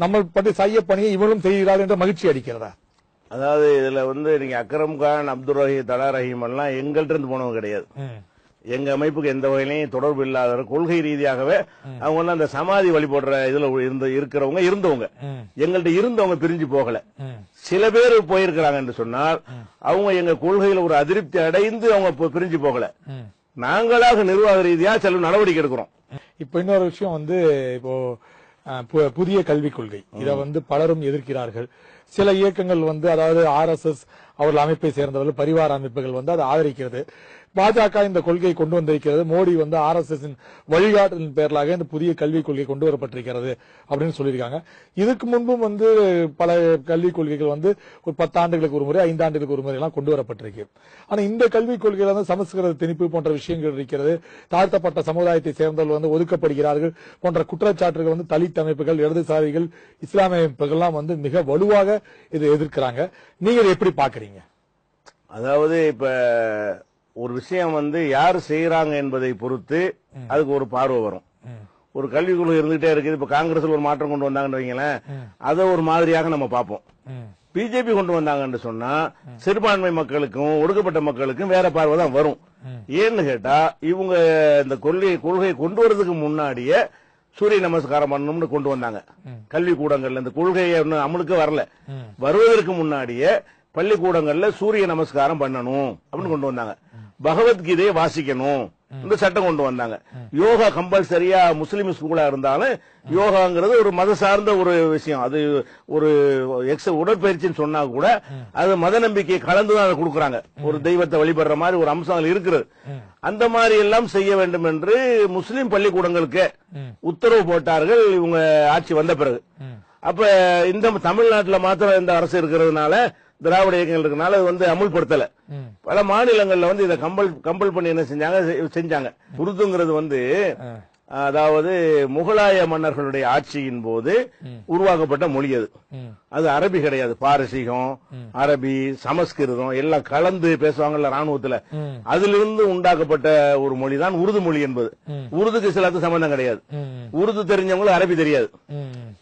நம்ம பற்றி செய்ய பணியை இவங்களும் செய்கிறார்கள் என்ற மகிழ்ச்சி அளிக்கிறதா? அதாவது இதுல வந்து நீங்க அக்ரம் கான், அப்துல் ரஹீம், தலா ரஹீம் எல்லாம் எங்கள்கிட்ட இருந்து போனவங்க கிடையாது. எங்க அமைப்புக்கு எந்த வகையிலையும் தொடர்பு இல்லாத கொள்கை ரீதியாகவே அவங்க வந்து அந்த சமாதி வழிபடுற இதுல இருக்கிறவங்க இருந்தவங்க. எங்கள்கிட்ட இருந்தவங்க பிரிஞ்சு போகல. சில பேர் போயிருக்கிறாங்க என்று சொன்னால் அவங்க எங்க கொள்கையில ஒரு அதிருப்தி அடைந்து அவங்க பிரிஞ்சு போகல. நாங்களாக நிர்வாக ரீதியா சில நடவடிக்கை எடுக்கிறோம். இப்ப இன்னொரு விஷயம் வந்து இப்போ புதிய கல்விக் கொள்கை இதை வந்து பலரும் எதிர்க்கிறார்கள். சில இயக்கங்கள் வந்து அதாவது RSS அவர்கள் அமைப்பை சேர்ந்தவர்கள் பரிவார அமைப்புகள் வந்து அதை ஆதரிக்கிறது. பாஜக இந்த கொள்கையை கொண்டு வந்திருக்கிறது. மோடி வந்து RSS வழிகாட்டுதலின் பேரலாக இந்த புதிய கல்விக் கொள்கை கொண்டு வரப்பட்டிருக்கிறது அப்படின்னு சொல்லியிருக்காங்க. இதுக்கு முன்பும் வந்து பல கல்விக் கொள்கைகள் வந்து ஒரு 10 ஆண்டுகளுக்கு ஒரு முறை 5 ஆண்டுகளுக்கு ஒரு முறை எல்லாம் கொண்டு வரப்பட்டிருக்கு. ஆனா இந்த கல்விக் கொள்கையில வந்து சமஸ்கிருத திணிப்பு போன்ற விஷயங்கள் இருக்கிறது. தாழ்த்தப்பட்ட சமுதாயத்தை சேர்ந்தவர்கள் வந்து ஒதுக்கப்படுகிறார்கள் போன்ற குற்றச்சாட்டுகள் வந்து தலித் அமைப்புகள், இடதுசாரிகள், இஸ்லாமிய அமைப்புகள்லாம் வந்து மிக வலுவாக இதை எதிர்க்கிறாங்க. நீங்க இதை எப்படி பாக்குறீங்க? அதாவது இப்ப ஒரு விஷயம் வந்து யாரு செய்யறாங்க என்பதை பொறுத்து அதுக்கு ஒரு பார்வை வரும். ஒரு கல்விக் கொள்கை இருந்துகிட்டே இருக்குது. இப்ப காங்கிரஸ்ல ஒரு மாற்றம் கொண்டு வந்தாங்கன்னு வைங்களேன், அதை ஒரு மாதிரியாக நம்ம பார்ப்போம். பிஜேபி கொண்டு வந்தாங்கன்னு சொன்னா சிறுபான்மை மக்களுக்கும் ஒடுக்கப்பட்ட மக்களுக்கும் வேற பார்வை தான் வரும். ஏன்னு கேட்டா இவங்க இந்த கொள்கையை கொண்டு வரதுக்கு முன்னாடியே சூரிய நமஸ்காரம் பண்ணணும்னு கொண்டு வந்தாங்க. கல்வி கூடங்கள்ல இந்த கொள்கையை அமலுக்கு வரல. வருவதற்கு முன்னாடியே பள்ளிக்கூடங்கள்ல சூரிய நமஸ்காரம் பண்ணணும் அப்படின்னு கொண்டு வந்தாங்க. பகவத்கீதையை வாசிக்கணும் இந்த சட்டம் கொண்டு வந்தாங்க. யோகா கம்பல்சரியா முஸ்லீம் ஸ்கூலா இருந்தாலும் யோகாங்கிறது ஒரு மத சார்ந்த ஒரு விஷயம். அது ஒரு உடற்பயிற்சின்னு சொன்னா கூட அது மத நம்பிக்கை கலந்துதான் அதை கொடுக்கறாங்க. ஒரு தெய்வத்தை வழிபடுற மாதிரி ஒரு அம்சம் இருக்குது. அந்த மாதிரி எல்லாம் செய்ய வேண்டும் என்று முஸ்லீம் பள்ளிக்கூடங்களுக்கு உத்தரவு போட்டார்கள் இவங்க ஆட்சி வந்த பிறகு. அப்ப இந்த தமிழ்நாட்டில் மாத்திரம் இந்த அரசு இருக்கிறதுனால, திராவிட இயக்கங்கள் இருக்கனால அது வந்து அமுல்படுத்தல. பல மாநிலங்கள்ல வந்து இதை கம்பல் பண்ணி என்ன செஞ்சாங்க. உருதுங்கிறது வந்து அதாவது முகலாய மன்னர்களுடைய ஆட்சியின் போது உருவாக்கப்பட்ட மொழி. அது அரபி கிடையாது. பாரசீகம், அரபி, சமஸ்கிருதம் எல்லாம் கலந்து பேசுவாங்கல்ல ராணுவத்துல, அதிலிருந்து உண்டாக்கப்பட்ட ஒரு மொழி தான் உருது மொழி என்பது. உருதுக்கு சிலத்து சம்பந்தம் கிடையாது. உருது தெரிஞ்சவங்களும் அரபி தெரியாது.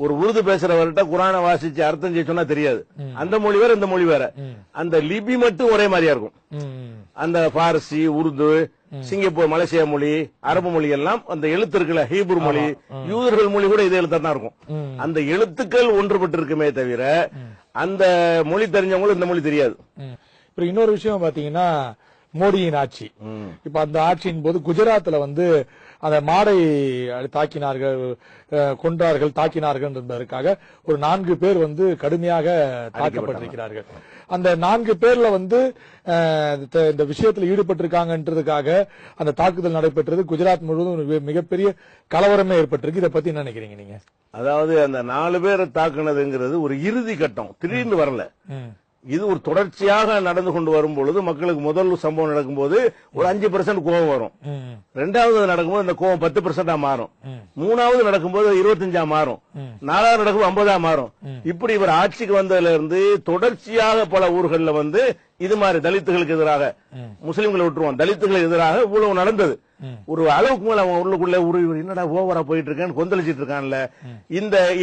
ஒரு உருது பேசுறவர்கிட்ட குரானை வாசிச்சு அர்த்தம் செய்ய சொன்னா தெரியாது. அந்த மொழி வேற, இந்த மொழி வேற. அந்த லிபி மட்டும் ஒரே மாதிரியா இருக்கும். அந்த பாரசி, உருது, சிங்கப்பூர், மலேசியா மொழி, அரபு மொழி எல்லாம் அந்த எழுத்து இருக்குல்ல, ஹீப்ரு மொழி, யூதர்கள் மொழி கூட இதே எழுத்தா தான் இருக்கும். அந்த எழுத்துக்கள் ஒன்றுபட்டு இருக்குமே தவிர அந்த மொழி தெரிஞ்சவங்களும் இந்த மொழி தெரியாது. இன்னொரு விஷயம் பாத்தீங்கன்னா மோடியின் ஆட்சி. இப்ப அந்த ஆட்சியின் போது குஜராத்ல வந்து அந்த மாடை தாக்கினார்கள், கொன்றார்கள், தாக்கினார்கள் என்பதற்காக ஒரு 4 பேர் வந்து கடுமையாக தாக்கப்பட்டிருக்கிறார்கள். அந்த 4 பேர்ல வந்து இந்த விஷயத்தில் ஈடுபட்டிருக்காங்கன்றதுக்காக அந்த தாக்குதல் நடைபெற்றது. குஜராத் முழுவதும் மிகப்பெரிய கலவரமே ஏற்பட்டிருக்கு. இதை பத்தி என்ன நினைக்கிறீங்க நீங்க? அதாவது அந்த 4 பேரை தாக்குனதுங்கிறது ஒரு இறுதி கட்டம், திடீர்னு வரல. இது ஒரு தொடர்ச்சியாக நடந்து கொண்டு வரும் பொழுது மக்களுக்கு முதல் சம்பவம் நடக்கும்போது ஒரு 5% கோபம் வரும். 2வது நடக்கும்போது அந்த கோபம் 10% மாறும். 3வது நடக்கும்போது 25 மாறும். 4வது நடக்கும்போது 50 மாறும். இப்படி இவர் ஆட்சிக்கு வந்ததுல இருந்து தொடர்ச்சியாக பல ஊர்கள்ல வந்து இது மாதிரி தலித்துகளுக்கு எதிராக, முஸ்லிம்களை விட்டுருவோம், தலித்துகளுக்கு எதிராக இவ்வளவு நடந்தது. ஒரு அளவுக்கு மேல அவன் உள்ளுக்குள்ள ஒரு என்னடா ஓவரா போயிட்டு இருக்கான்னு கொந்தளிச்சிட்டு இருக்கான்ல.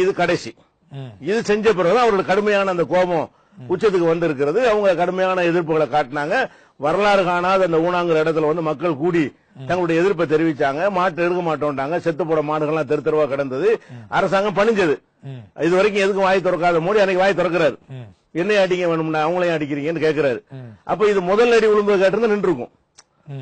இது கடைசி. இது செஞ்ச பிறகு அவர்களுக்கு கடுமையான அந்த கோபம் உச்சத்துக்கு வந்திருக்கிறது. அவங்க கடுமையான எதிர்ப்புகளை காட்டினாங்க. வரலாறு காணாத அந்த ஊனாங்கிற இடத்துல வந்து மக்கள் கூடி தங்களுடைய எதிர்ப்பை தெரிவிச்சாங்க. மாட்டு எடுக்க மாட்டோம்ட்டாங்க. செத்து போட மாடுகள்லாம் தெரு தெருவா கிடந்தது. அரசாங்கம் பணிஞ்சது. இது வரைக்கும் எதுக்கும் வாய் திறக்காத மோடி அன்னைக்கு வாய் திறக்கிறாரு. என்னைய அடிக்க வேணும்னா அவங்களையும் அடிக்கிறீங்கன்னு கேட்கிறாரு. அப்ப இது முதல் அடி விழுந்து கேட்டிருந்தா நின்று இருக்கும்.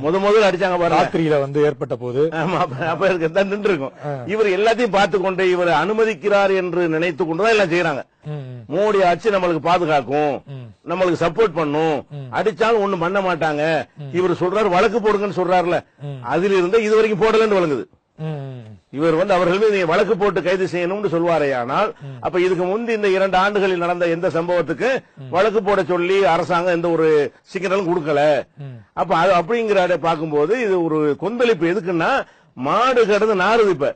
முதல்ல அடிச்சாங்க பாருங்க, ராத்திரியில வந்து ஏற்பட்ட போது. ஆமா, அப்ப நின்று இருக்கும். இவர் எல்லாத்தையும் பார்த்து கொண்டு இவர் அனுமதிக்கிறார் என்று நினைத்து கொண்டுதான் எல்லாம் செய்யறாங்க. மோடி ஆட்சி நம்மளுக்கு பாதுகாக்கும், நம்மளுக்கு சப்போர்ட் பண்ணும், அடிச்சாலும் ஒண்ணும் பண்ண மாட்டாங்க. இவர் சொல்றாரு வழக்கு போடுங்கன்னு சொல்றாருல, அதுல இருந்து இது வரைக்கும் போடலன்னு வழங்குது. இவர் வந்து அவர்கள் மீது வழக்கு போட்டு கைது செய்யணும்னு சொல்வாரே, ஆனால் அப்ப இதுக்கு முந்தி இந்த 2 ஆண்டுகளில் நடந்த எந்த சம்பவத்துக்கு வழக்கு போட சொல்லி அரசாங்கம் எந்த ஒரு சிக்னலும் கொடுக்கல. அப்ப அது அப்படிங்கிற பார்க்கும்போது இது ஒரு கொந்தளிப்பு. எதுக்குன்னா மாடு கடந்து நாறுது. இப்ப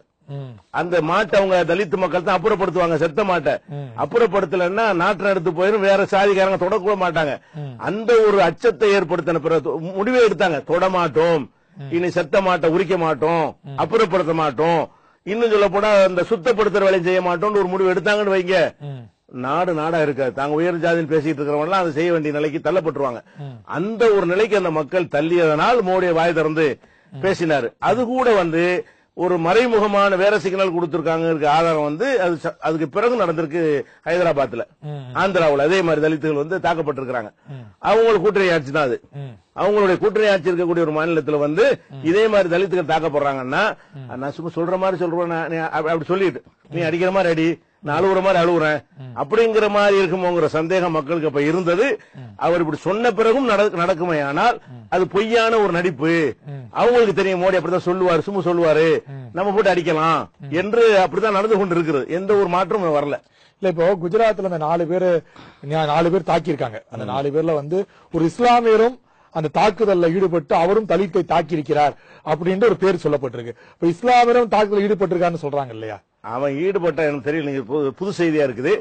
அந்த மாட்டை அவங்க தலித் மக்கள் தான் அப்புறப்படுத்துவாங்க, செத்த மாட்டை அப்புறப்படுத்தலன்னா நாட்டை எடுத்து போயிடும், வேற சாதிக்காரங்க தொடக்கூட மாட்டாங்க. அந்த ஒரு அச்சத்தை ஏற்படுத்தின பிறகு முடிவே எடுத்தாங்க, தொடமாட்டோம், இனி செத்த மாட்டை உரிக்க மாட்டோம், அப்புறப்படுத்த மாட்டோம், இன்னும் சொல்ல போனா இந்த சுத்தப்படுத்துற வேலையும் செய்ய மாட்டோம்னு ஒரு முடிவு எடுத்தாங்கன்னு வைங்க, நாடா இருக்காது. தாங்க உயர் ஜாதியில் பேசிட்டு இருக்கிறவங்க அதை செய்ய வேண்டிய நிலைக்கு தள்ளப்பட்டுருவாங்க. அந்த ஒரு நிலைக்கு அந்த மக்கள் தள்ளியதனால் மோடியை வாய் திறந்து பேசினாரு. அது கூட வந்து ஒரு மறைமுகமான வேற சிக்னல் கொடுத்திருக்காங்க ஆதாரம் வந்து அதுக்கு பிறகு நடந்திருக்கு ஹைதராபாத்ல, ஆந்திராவில் அதே மாதிரி தலித்துகள் வந்து தாக்கப்பட்டிருக்காங்க. அவங்களுக்கு கூட்டணி ஆட்சி தான் அது. அவங்களுடைய கூட்டணி ஆட்சி இருக்கக்கூடிய ஒரு மாநிலத்தில் வந்து இதே மாதிரி தலித்துகள் தாக்கப்படுறாங்கன்னா, நான் சும்மா சொல்ற மாதிரி சொல்றேன், அப்படி சொல்லிட்டு நீ அடிக்கிற மாதிரி அடி, நான் அழுகுற மாதிரி அழுகுறேன் அப்படிங்கிற மாதிரி இருக்குமோங்கிற சந்தேகம் மக்களுக்கு அப்ப இருந்தது. அவர் இப்படி சொன்ன பிறகும் நடக்குமே, ஆனால் அது பொய்யான ஒரு நடிப்பு. அவங்களுக்கு தெரியும் மோடி அப்படிதான் சொல்லுவாரு, சும்மா சொல்லுவாரு, நம்ம போட்டு அடிக்கலாம் என்று அப்படிதான் நடந்து கொண்டு இருக்கிறது. எந்த ஒரு மாற்றமும் வரல. இல்ல இப்போ குஜராத்ல அந்த 4 பேர் தாக்கியிருக்காங்க. அந்த 4 பேர்ல வந்து ஒரு இஸ்லாமியரும் அந்த தாக்குதல்ல ஈடுபட்டு அவரும் தலித்தை தாக்கி இருக்கிறார் அப்படின்ற ஒரு பேர் சொல்லப்பட்டிருக்கு. இப்ப இஸ்லாமியரும் தாக்குதல் ஈடுபட்டிருக்கான்னு சொல்றாங்க இல்லையா? அவன் ஈடுபட்ட எனக்கு தெரியல, புது செய்தியா இருக்குது.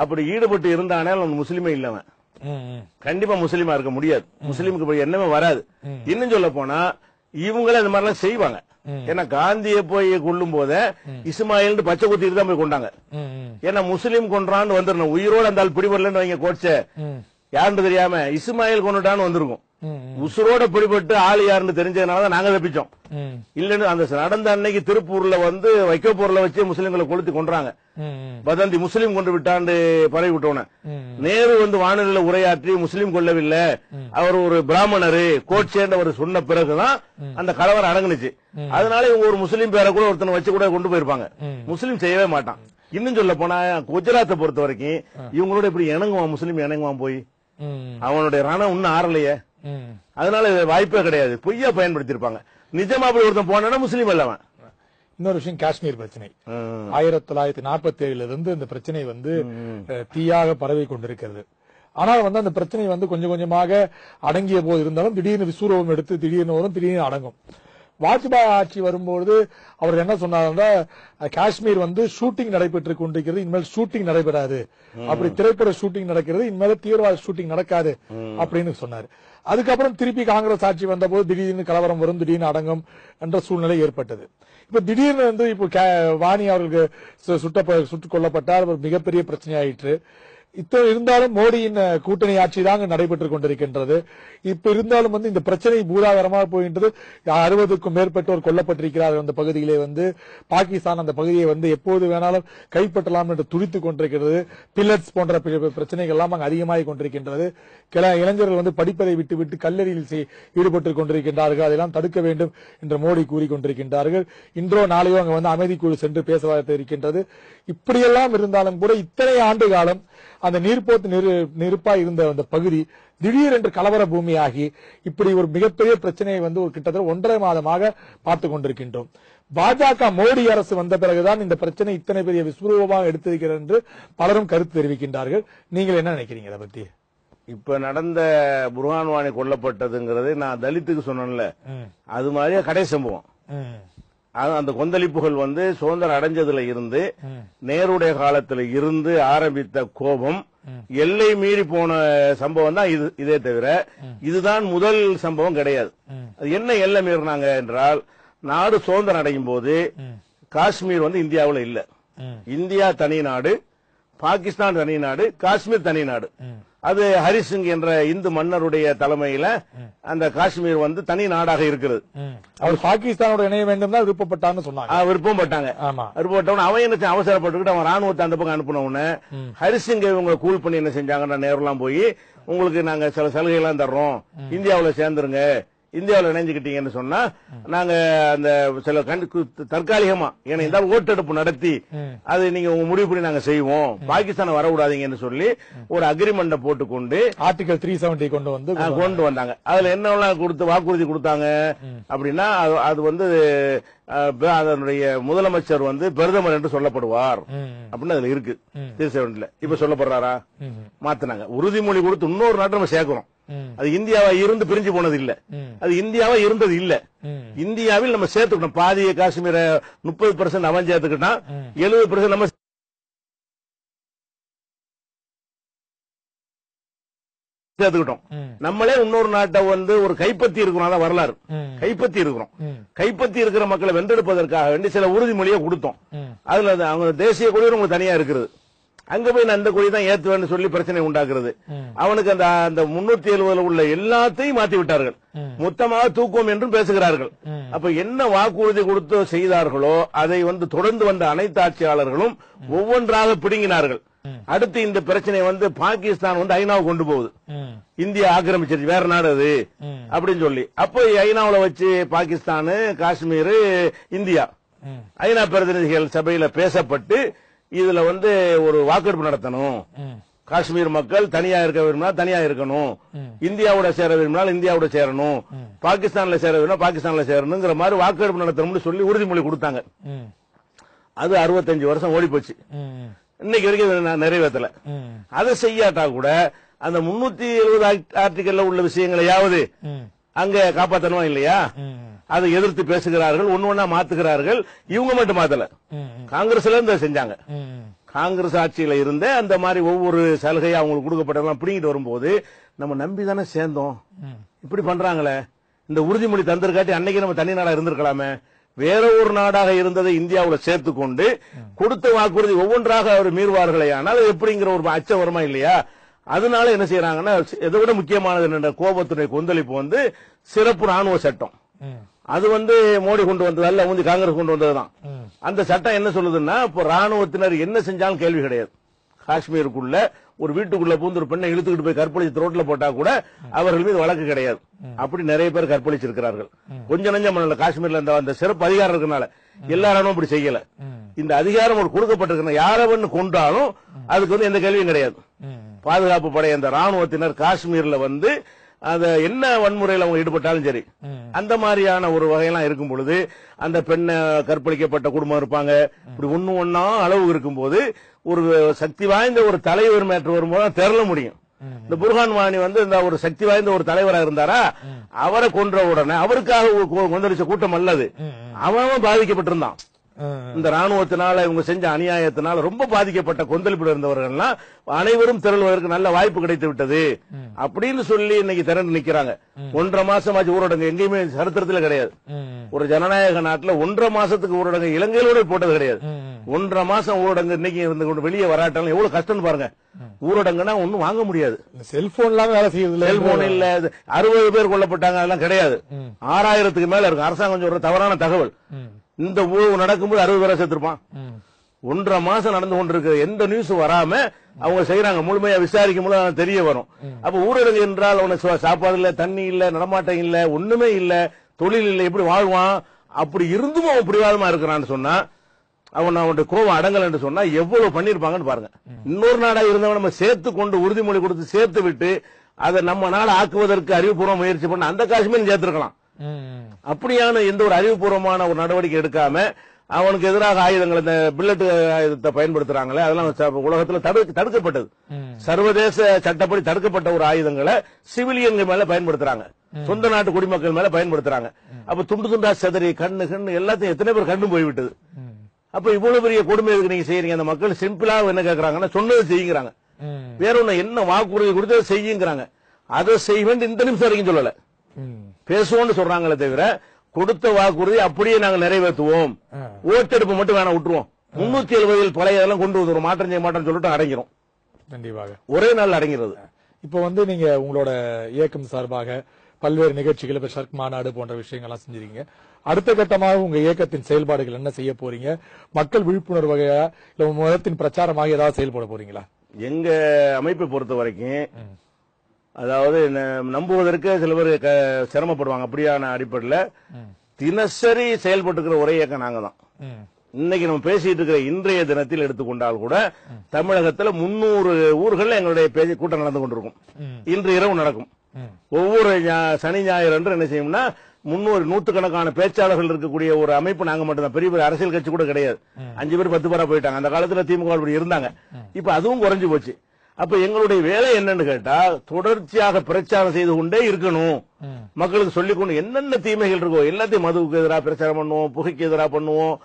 அப்படி ஈடுபட்டு இருந்தானே அவன் முஸ்லீமே இல்லவன், கண்டிப்பா முஸ்லீமா இருக்க முடியாது. முஸ்லீமுக்கு எண்ணமே வராது. இன்னும் சொல்ல போனா இவங்களே அந்த மாதிரி எல்லாம் செய்வாங்க. ஏன்னா காந்தியை போய் கொல்லும் போத இஸ்மாயில் பச்சை குத்திட்டு தான் போய் கொண்டாங்க. ஏன்னா முஸ்லீம் கொன்றான்னு வந்துடணும், உயிரோடு அந்த ஆள் பிடிபடலன்னு வைங்க, கோட்ச யாருன்னு தெரியாம இஸ்மாயில் கொண்டுட்டான்னு வந்திருக்கும். உசுரோட பிடிபட்டு ஆள் யாருன்னு தெரிஞ்சதுனாலதான் நாங்க தப்பிச்சோம். இல்லன்னு அந்த நடந்த அன்னைக்கு திருப்பூர்ல வந்து வைக்கப்பூர்ல வச்சு முஸ்லீம்களை கொளுத்தி கொன்றாங்க. வதந்தி முஸ்லீம் கொண்டு விட்டாண்டு பரவி விட்டோன நேரு வந்து வானொலியில உரையாற்றி முஸ்லீம் கொல்லவில்லை, அவர் ஒரு பிராமணரு கோட்சேன்னு சொன்ன பிறகுதான் அந்த கலவரம் அடங்குனுச்சு. அதனால இவங்க ஒரு முஸ்லீம் பேரை கூட ஒருத்தனை வச்சு கூட கொண்டு போயிருப்பாங்க. முஸ்லீம் செய்யவே மாட்டான். இன்னும் சொல்ல போனா குஜராத்தை பொறுத்த வரைக்கும் இவங்களோட இப்படி இணங்குவான், முஸ்லீம் இணங்குவான் போய், அவனுடைய ரணம் இன்னும் ஆறலையே. அதனால வாய்ப்பே கிடையாது, பொய்யா பயன்படுத்திருப்பாங்க. நிஜமா அப்படி ஒருத்தன் போனா முஸ்லீம் அல்லவன். இன்னொரு விஷயம், காஷ்மீர் பிரச்சனை 1947 இருந்து இந்த பிரச்சனை வந்து தீயாக பரவி கொண்டிருக்கிறது. ஆனால் வந்து அந்த பிரச்சனை வந்து கொஞ்சம் கொஞ்சமாக அடங்கிய போது இருந்தாலும் திடீர்னு விஸ்வரூபம் எடுத்து திடீர்னு வரும், திடீர்னு அடங்கும். வாஜ்பாய் ஆட்சி வரும்போது அவர் என்ன சொன்னார்னா, காஷ்மீர் வந்து ஷூட்டிங் நடைபெற்றுக் கொண்டிருக்கிறது, இனிமேல் ஷூட்டிங் நடைபெறாது, அப்படி திரைப்பட ஷூட்டிங் நடக்கிறது, இனிமேல் தீவிரவாத ஷூட்டிங் நடக்காது அப்படின்னு சொன்னார். அதுக்கப்புறம் திருப்பி காங்கிரஸ் ஆட்சி வந்த போது திடீர்னு கலவரம் வரும், திடீர்னு அடங்கும் என்ற சூழ்நிலை ஏற்பட்டது. இப்ப திடீர்னு வந்து இப்போ வாணி அவர்களுக்கு சுட்டுக் கொல்லப்பட்டார், மிகப்பெரிய பிரச்சனை ஆயிற்று. இருந்தாலும் மோடியின் கூட்டணி ஆட்சி தாங்க நடைபெற்றுக் கொண்டிருக்கின்றது. இப்ப இருந்தாலும் வந்து இந்த பிரச்சனை பூதாகரமாக போகின்றது. 60க்கும் மேற்பட்டோர் கொல்லப்பட்டிருக்கிறார்கள் அந்த பகுதியிலே. வந்து பாகிஸ்தான் அந்த பகுதியை வந்து எப்போது வேணாலும் கைப்பற்றலாம் என்று துடித்துக் கொண்டிருக்கிறது. பில்லட்ஸ் போன்ற பிரச்சனைகள் எல்லாம் அங்கு அதிகமாகிக் கொண்டிருக்கின்றது. இளைஞர்கள் வந்து படிப்பதை விட்டுவிட்டு கல்லறியில் ஈடுபட்டுக் கொண்டிருக்கின்றார்கள். அதெல்லாம் தடுக்க வேண்டும் என்று மோடி கூறிக்கொண்டிருக்கின்றார்கள். இன்றோ நாளையோ அங்கு வந்து அமைதிக்குழு சென்று பேச இருக்கின்றது. இப்படியெல்லாம் இருந்தாலும் கூட இத்தனை ஆண்டு காலம் அந்த நீர்ப்போத்து நெருப்பாய் இருந்த அந்த பகுதி திடீரென்று கலவர பூமியாகி இப்படி ஒரு மிகப்பெரிய பிரச்சனையை வந்து ஒரு கிட்டத்தட்ட 1.5 மாதமாக பார்த்துக் கொண்டிருக்கின்றோம். பாஜக மோடி அரசு வந்த பிறகுதான் இந்த பிரச்சனை இத்தனை பெரிய விஸ்வரூபமாக எடுத்திருக்கிறது என்று பலரும் கருத்து தெரிவிக்கின்றார்கள். நீங்கள் என்ன நினைக்கிறீங்க இதை பத்தி? இப்ப நடந்த புர்ஹான் வானி கொல்லப்பட்டதுங்கிறது நான் தலித்துக்கு சொன்னேன்ல, அது மாதிரியே கடை சம்பவம். அந்த கொந்தளிப்புகள் வந்து சுதந்திரம் அடைஞ்சதுல இருந்து நேருடைய காலத்துல இருந்து ஆரம்பித்த கோபம் எல்லை மீறி போன சம்பவம் தான் இதே தவிர இதுதான் முதல் சம்பவம் கிடையாது. அது என்ன எல்லை மீறினாங்க என்றால், நாடு சுதந்திரம் அடையும் போது காஷ்மீர் வந்து இந்தியாவில் இல்ல, இந்தியா தனி நாடு, பாகிஸ்தான் தனி நாடு, காஷ்மீர் தனி நாடு. அது ஹரிசிங் என்ற இந்து மன்னருடைய தலைமையில அந்த காஷ்மீர் வந்து தனி நாடாக இருக்கிறது. அவர் பாகிஸ்தானோட இணைய வேண்டும் தான் விருப்பப்பட்டான்னு சொன்னாங்க. விருப்பப்பட்டாங்க. விருப்பப்பட்டவன அவன் என்ன அவசரப்பட்டுக்கிட்டு அவன் ராணுவத்தை அந்த பக்கம் அனுப்பினவுடனே ஹரிசிங்கை இவங்க கூல் பண்ணி என்ன செஞ்சாங்கன்னா, நேரெல்லாம் போய் உங்களுக்கு நாங்க சில சலுகை எல்லாம் தர்றோம், இந்தியாவுல சேர்ந்துருங்க இந்தியாவில் இணைஞ்சுக்கிட்டீங்கன்னு சொன்னா நாங்க அந்த சில தற்காலிகமா ஏன்னா இந்த ஓட்டெடுப்பு நடத்தி அது நீங்க உங்க முடிவு பண்ணி நாங்க செய்வோம், பாகிஸ்தான் வரக்கூடாதீங்கன்னு சொல்லி ஒரு அக்ரிமெண்ட போட்டுக்கொண்டு ஆர்டிகல் 370 கொண்டு வந்தாங்க. அதுல என்னெல்லாம் கொடுத்து வாக்குறுதி கொடுத்தாங்க அப்படின்னா அது வந்து அதனுடைய முதலமைச்சர் வந்து பிரதமர் என்று சொல்லப்படுவார் அப்படின்னு அதுல இருக்கு. 370 இப்ப சொல்லப்படுறாரா? மாத்தினாங்க. உறுதிமொழி கொடுத்து இன்னொரு நாட்டை நம்ம சேர்க்கிறோம். அது இந்தியாவா இருந்து பிரிஞ்சு போனது இல்ல, அது இந்தியாவா இருந்தது இல்ல. இந்தியாவில் நம்ம சேர்த்துக்கணும். பாதிய காஷ்மீரை 30% அவன் சேர்த்துக்கிட்டான், 70% நம்ம சேர்த்துக்கிட்டோம். நம்மளே இன்னொரு நாட்டை வந்து ஒரு கைப்பற்றி இருக்கிறோம். அதான் வரலாறு. கைப்பற்றி இருக்கிறோம். கைப்பற்றி இருக்கிற மக்களை வென்றெடுப்பதற்காக வேண்டி சில உறுதிமொழியை கொடுத்தோம். அதுல அவங்க தேசிய கொடி உங்களுக்கு தனியா இருக்குது. அங்க போய் நான் அந்த கொடி தான் ஏத்துவேன்னு சொல்லி பிரச்சனை உண்டாக்குறது. அவனுக்கு அந்த 370 உள்ள எல்லாத்தையும் மாத்தி விட்டார்கள். மொத்தமாக தூக்குவோம் என்றும் பேசுகிறார்கள். அப்ப என்ன வாக்குறுதி கொடுத்து செய்தார்களோ அதை வந்து தொடர்ந்து வந்த அனைத்து ஆட்சியாளர்களும் ஒவ்வொன்றாக பிடுங்கினார்கள். அடுத்து இந்த பிரச்சனை வந்து பாகிஸ்தான் வந்து ஐநாவை கொண்டு போகுது. இந்தியா ஆக்கிரமிச்சிருச்சு, வேற நாடு அது அப்படின்னு சொல்லி. அப்போ ஐநாவுல வச்சு பாகிஸ்தான், காஷ்மீர், இந்தியா ஐநா பிரதிநிதிகள் சபையில பேசப்பட்டு இதுல வந்து ஒரு வாக்கெடுப்பு நடத்தணும். காஷ்மீர் மக்கள் தனியா இருக்க விரும்பினா தனியா இருக்கணும், இந்தியாவோட சேர விரும்பினால் இந்தியாவோட சேரணும், பாகிஸ்தான்ல சேர விரும்பினா பாகிஸ்தான்ல சேரணுங்கிற மாதிரி வாக்கெடுப்பு நடத்தணும்னு சொல்லி உறுதிமொழி கொடுத்தாங்க. அது 65 வருஷம் ஓடி போச்சு. இன்னைக்கு வரைக்கும் நிறைவேற்றல. அதை செய்யாட்டா கூட அந்த 370 ஆர்டிகல்ல உள்ள விஷயங்களையாவது அங்க காப்பாற்றணுமா இல்லையா? அதை எதிர்த்து பேசுகிறார்கள், ஒண்ணு மாத்துகிறார்கள். இவங்க மட்டும் மாத்தல, காங்கிரஸ்ல இருந்து செஞ்சாங்க. காங்கிரஸ் ஆட்சியில இருந்த அந்த மாதிரி ஒவ்வொரு சலுகையா அவங்களுக்கு கொடுக்கப்பட்டதெல்லாம் பிடிங்கிட்டு வரும்போது நம்ம நம்பி தானே சேர்ந்தோம். இப்படி பண்றாங்களே, இந்த உறுதிமொழி தந்திருக்காட்டி அன்னைக்கு நம்ம தனி நாடா இருந்திருக்கலாமே. வேற ஒரு நாடாக இருந்ததை இந்தியாவுல சேர்த்துக் கொண்டு கொடுத்த வாக்குறுதி ஒவ்வொன்றாக அவர் மீறுவார்களே, ஆனால் எப்படிங்கிற ஒரு அச்சம் வருமா இல்லையா? அதனால என்ன செய்யறாங்கன்னா, இதை விட முக்கியமானது என்ன, கோபத்துடைய கொந்தளிப்பு வந்து சிறப்பு ராணுவ சட்டம். அது வந்து மோடி கொண்டு வந்தது அல்ல, வந்து காங்கிரஸ் கொண்டு வந்ததுதான். அந்த சட்டம் என்ன சொல்லுதுன்னா, இப்போ ராணுவத்தினர் என்ன செஞ்சாலும் கேள்வி கிடையாது. காஷ்மீருக்குள்ள ஒரு வீட்டுக்குள்ள பூந்து ஒரு பெண்ணை இழுத்துக்கிட்டு போய் கற்பழிச்சு ரோட்ல போட்டா கூட அவர்கள் மீது வழக்கு கிடையாது. அப்படி நிறைய பேர் கற்பழிச்சிருக்கிறார்கள். கொஞ்சம் நஞ்சம் பண்ணல. காஷ்மீர்ல அந்த சிறப்பு அதிகாரம் இருக்கனால எல்லாரும் இப்படி செய்யல. இந்த அதிகாரம் ஒரு கொடுக்கப்பட்டிருக்க யாரவன்னு கொண்டாலும் அதுக்கு வந்து எந்த கேள்வியும் கிடையாது. பாதுகாப்பு படை அந்த ராணுவத்தினர் காஷ்மீர்ல வந்து அத என்ன வன்முறையில் அவங்க ஈடுபட்டாலும் சரி, அந்த மாதிரியான ஒரு வகையெல்லாம் இருக்கும் பொழுது அந்த பெண்ணை கற்பழிக்கப்பட்ட குடும்பம் இருப்பாங்க. இப்படி ஒன்னா அளவு இருக்கும் போது ஒரு சக்தி வாய்ந்த ஒரு தலைவர் மேற்று வரும்போது தெரள முடியும். இந்த புர்ஹான் வாணி வந்து இந்த ஒரு சக்தி வாய்ந்த ஒரு தலைவராக இருந்தாரா, அவரை கொன்ற உடனே அவருக்காக கொந்தளிச்ச கூட்டம் அல்லது, அவன் பாதிக்கப்பட்டிருந்தான். இந்த ராணுவத்தினால இவங்க செஞ்ச அநியாயத்தினால ரொம்ப பாதிக்கப்பட்ட கொந்தளிப்பில் இருந்தவர்கள் அனைவரும் திரள்வதற்கு நல்ல வாய்ப்பு கிடைத்து விட்டது அப்படின்னு சொல்லி இன்னைக்கு திரண்டு நிக்கிறாங்க. 1.5 மாசமாச்சு ஊரடங்கு. எங்கேயுமே சரித்திரத்தில் கிடையாது. ஒரு ஜனநாயக நாட்டில் 1.5 மாசத்துக்கு ஊரடங்கு இலங்கையிலோட போட்டது கிடையாது. 1.5 மாசம் ஊரடங்கு இன்னைக்கு இருந்து கொண்டு வெளியே வராட்டாலும் எவ்வளவு கஷ்டம் பாருங்க. ஊரடங்குனா ஒன்னும் வாங்க முடியாது. செல்போன் இல்லாம வேலை செய்யுது. செல்போன் இல்ல, 60 பேர் கொல்லப்பட்டாங்க, அதெல்லாம் கிடையாது. 6000க்கு மேல இருக்கும். அரசாங்கம் சொல்ற தவறான தகவல். இந்த ஊழல் நடக்கும்போது 60 பேரை சேர்த்திருப்பான். 1.5 மாசம் நடந்து கொண்டிருக்கிற எந்த நியூஸ் வராம அவங்க செய்யறாங்க. முழுமையா விசாரிக்கும் போது தெரிய வரும். அப்ப ஊரடங்கு என்றால் அவனுக்கு சாப்பாடு இல்ல, தண்ணி இல்ல, நடமாட்டம் இல்ல, ஒண்ணுமே இல்ல, தொழில் இல்ல, எப்படி வாழ்வான்? அப்படி இருந்தும் அவன் பிடிவாதமா இருக்கிறான்னு சொன்னா, அவனுடைய கோபம் அடங்கல் என்று சொன்னா எவ்வளவு பண்ணிருப்பாங்கன்னு பாருங்க. இன்னொரு நாடா இருந்தவன் நம்ம சேர்த்து கொண்டு உறுதிமொழி கொடுத்து சேர்த்து விட்டு அதை நம்ம நாடு ஆக்குவதற்கு அறிவுபூர்வம் முயற்சி பண்ண அந்த காஷ்மீர் சேர்த்திருக்கலாம். அப்படியான எந்த ஒரு அறிவுபூர்வமான ஒரு நடவடிக்கை எடுக்காம அவனுக்கு எதிராக ஆயுதங்கள், இந்த பில்லட் ஆயுதத்தை பயன்படுத்துறாங்களே, அதெல்லாம் உலகத்தில் தடுக்கப்பட்டது. சர்வதேச சட்டப்படி தடுக்கப்பட்ட ஒரு ஆயுதங்களை சிவிலியன்கள் மேல பயன்படுத்துறாங்க, சொந்த நாட்டு குடிமக்கள் மேல பயன்படுத்துறாங்க. அப்ப துண்டு துண்டா செதறி கண்ணு எல்லாத்தையும் எத்தனை பேர் கண்ணு போய்விட்டது. அப்ப இவ்வளவு பெரிய கொடுமை எதுக்கு நீங்க செய்யறீங்க? அந்த மக்கள் சிம்பிளா என்ன கேட்கறாங்கன்னா, சொன்னது செய்யுங்கிறாங்க. வேற ஒண்ணு என்ன வாக்குறுதி கொடுத்து செய்யுங்கிறாங்க. அதை செய்வேன் இந்த நிமிஷம் வரைக்கும் சொல்லல, பேசுவோம்னு சொல்றாங்களே தவிர கொடுத்த வாக்குறுதி அப்படியே நாங்கள் நிறைவேற்றுவோம், ஓட்டெடுப்பு மட்டும் வேணா விட்டுருவோம், 370 பழைய இதெல்லாம் கொண்டு வந்து மாற்றம் செய்ய மாட்டோம் சொல்லிட்டு அடங்கிரும். கண்டிப்பாக ஒரே நாள் அடங்கிறது. இப்ப வந்து நீங்க உங்களோட இயக்கம் சார்பாக பல்வேறு நிகழ்ச்சிகள், இப்ப ஷர்க் மாநாடு போன்ற விஷயங்கள்லாம் செஞ்சிருக்கீங்க. அடுத்த கட்டமாக உங்க இயக்கத்தின் செயல்பாடுகள் என்ன செய்ய போறீங்க? மக்கள் விழிப்புணர்வு வகையா இல்ல மதத்தின் பிரச்சாரமாக ஏதாவது செயல்பட போறீங்களா? எங்க அமைப்பை பொறுத்த வரைக்கும் அதாவது நம்புவதற்கு சில பேர் சிரமப்படுவாங்க. அப்படியான அடிப்படையில் தினசரி செயல்பட்டு ஒரே இயக்கம் நாங்க தான். இன்னைக்கு நம்ம பேசிட்டு இருக்கிற இன்றைய தினத்தில் எடுத்துக்கொண்டால் கூட தமிழகத்தில் 300 ஊர்கள் எங்களுடைய கூட்டம் நடந்து கொண்டிருக்கும். இன்று இரவு நடக்கும். ஒவ்வொரு சனி ஞாயிறு அன்று என்ன செய்யும்னா 300 நூற்றுக்கணக்கான பேச்சாளர்கள் இருக்கக்கூடிய ஒரு அமைப்பு நாங்க மட்டும்தான். பெரிய பெரிய அரசியல் கட்சி கூட கிடையாது. 5 பேர் 10 பேரா போயிட்டாங்க. அந்த காலத்துல திமுக இருந்தாங்க. இப்ப அதுவும் குறைஞ்சு போச்சு. அப்ப எங்களுடைய வேலை என்னன்னு கேட்டா தொடர்ச்சியாக பிரச்சாரம் செய்து கொண்டே இருக்கணும். மக்களுக்கு சொல்லிக்கொண்டு என்னென்ன தீமைகள் இருக்கோ எல்லாத்தையும் மதுவுக்கு எதிராக பிரச்சாரம் பண்ணுவோம், புகைக்கு எதிராக பண்ணுவோம்,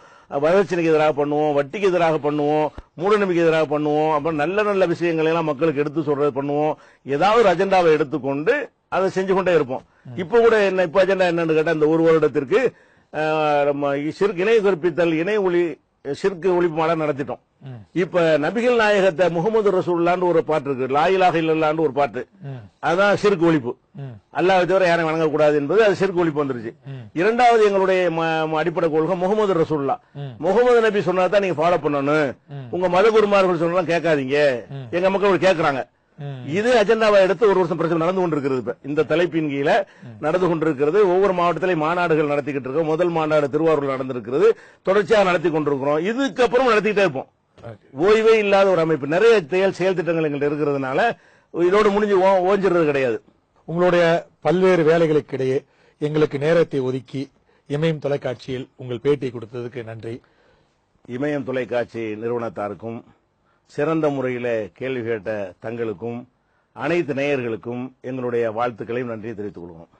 வரதட்சணைக்கு எதிராக பண்ணுவோம், வட்டிக்கு எதிராக பண்ணுவோம், மூடநம்பிக்கை எதிராக பண்ணுவோம். அப்புறம் நல்ல நல்ல விஷயங்களை எல்லாம் மக்களுக்கு எடுத்து சொல்றது பண்ணுவோம். ஏதாவது ஒரு அஜெண்டாவை எடுத்துக்கொண்டு அதை செஞ்சு கொண்டே இருப்போம். இப்ப கூட என்ன இப்ப அஜெண்டா என்னன்னு கேட்டா இந்த ஒரு வருடத்திற்கு இணை கற்பித்தல் ஷிர்க் ஒழிப்பு மாநாடு நடத்திட்டோம். இப்ப நபிகள் நாயகத்தை முகமது ரசூலுல்லாஹ்னு ஒரு பாட்டு இருக்கு, லா இலாஹ இல்லல்லாஹ்னு ஒரு பாட்டு. அதான் ஷிர்க் ஒழிப்பு. அல்லாஹ்வை தவிர யாரையும் வணங்கக்கூடாது என்பது அது ஷிர்க் ஒழிப்பு வந்துருச்சு. இரண்டாவது எங்களுடைய அடிப்படை கொள்கை முகமது ரசூலுல்லாஹ். முகமது நபி சொன்னதான் நீங்க ஃபாலோ பண்ணணும். உங்க மத குருமார்கள் சொன்னதான் கேட்காதீங்க. எங்க மக்கள் கேட்கறாங்க. இது அஜெண்டாவை எடுத்து ஒரு வருஷம் பிரச்சனை நடந்து கொண்டிருக்கிறது. இந்த தலைப்பின் கீழே நடந்து கொண்டிருக்கிறது. ஒவ்வொரு மாவட்டத்திலையும் மாநாடுகள் நடத்திக்கிட்டு இருக்கோம். முதல் மாநாடு திருவாரூர் நடந்திருக்கிறது. தொடர்ச்சியாக நடத்தி கொண்டிருக்கிறோம். இதுக்கப்புறம் நடத்திக்கிட்டே இருப்போம். ஓய்வே இல்லாத ஒரு அமைப்பு. நிறைய செயல் திட்டங்கள் எங்கள்கிட்ட இருக்கிறதுனால இதோடு முடிஞ்சு ஓஞ்சிறது கிடையாது. உங்களுடைய பல்வேறு வேலைகளுக்கு இடையே எங்களுக்கு நேரத்தை ஒதுக்கி இமயம் தொலைக்காட்சியில் உங்கள் பேட்டி கொடுத்ததுக்கு நன்றி. இமயம் தொலைக்காட்சி நிறுவனத்தாருக்கும் சிறந்த முறையில் கேள்வி கேட்ட தங்களுக்கும் அனைத்து நேயர்களுக்கும் எங்களுடைய வாழ்த்துக்களையும் நன்றியை தெரிவித்துக் கொள்கிறோம்.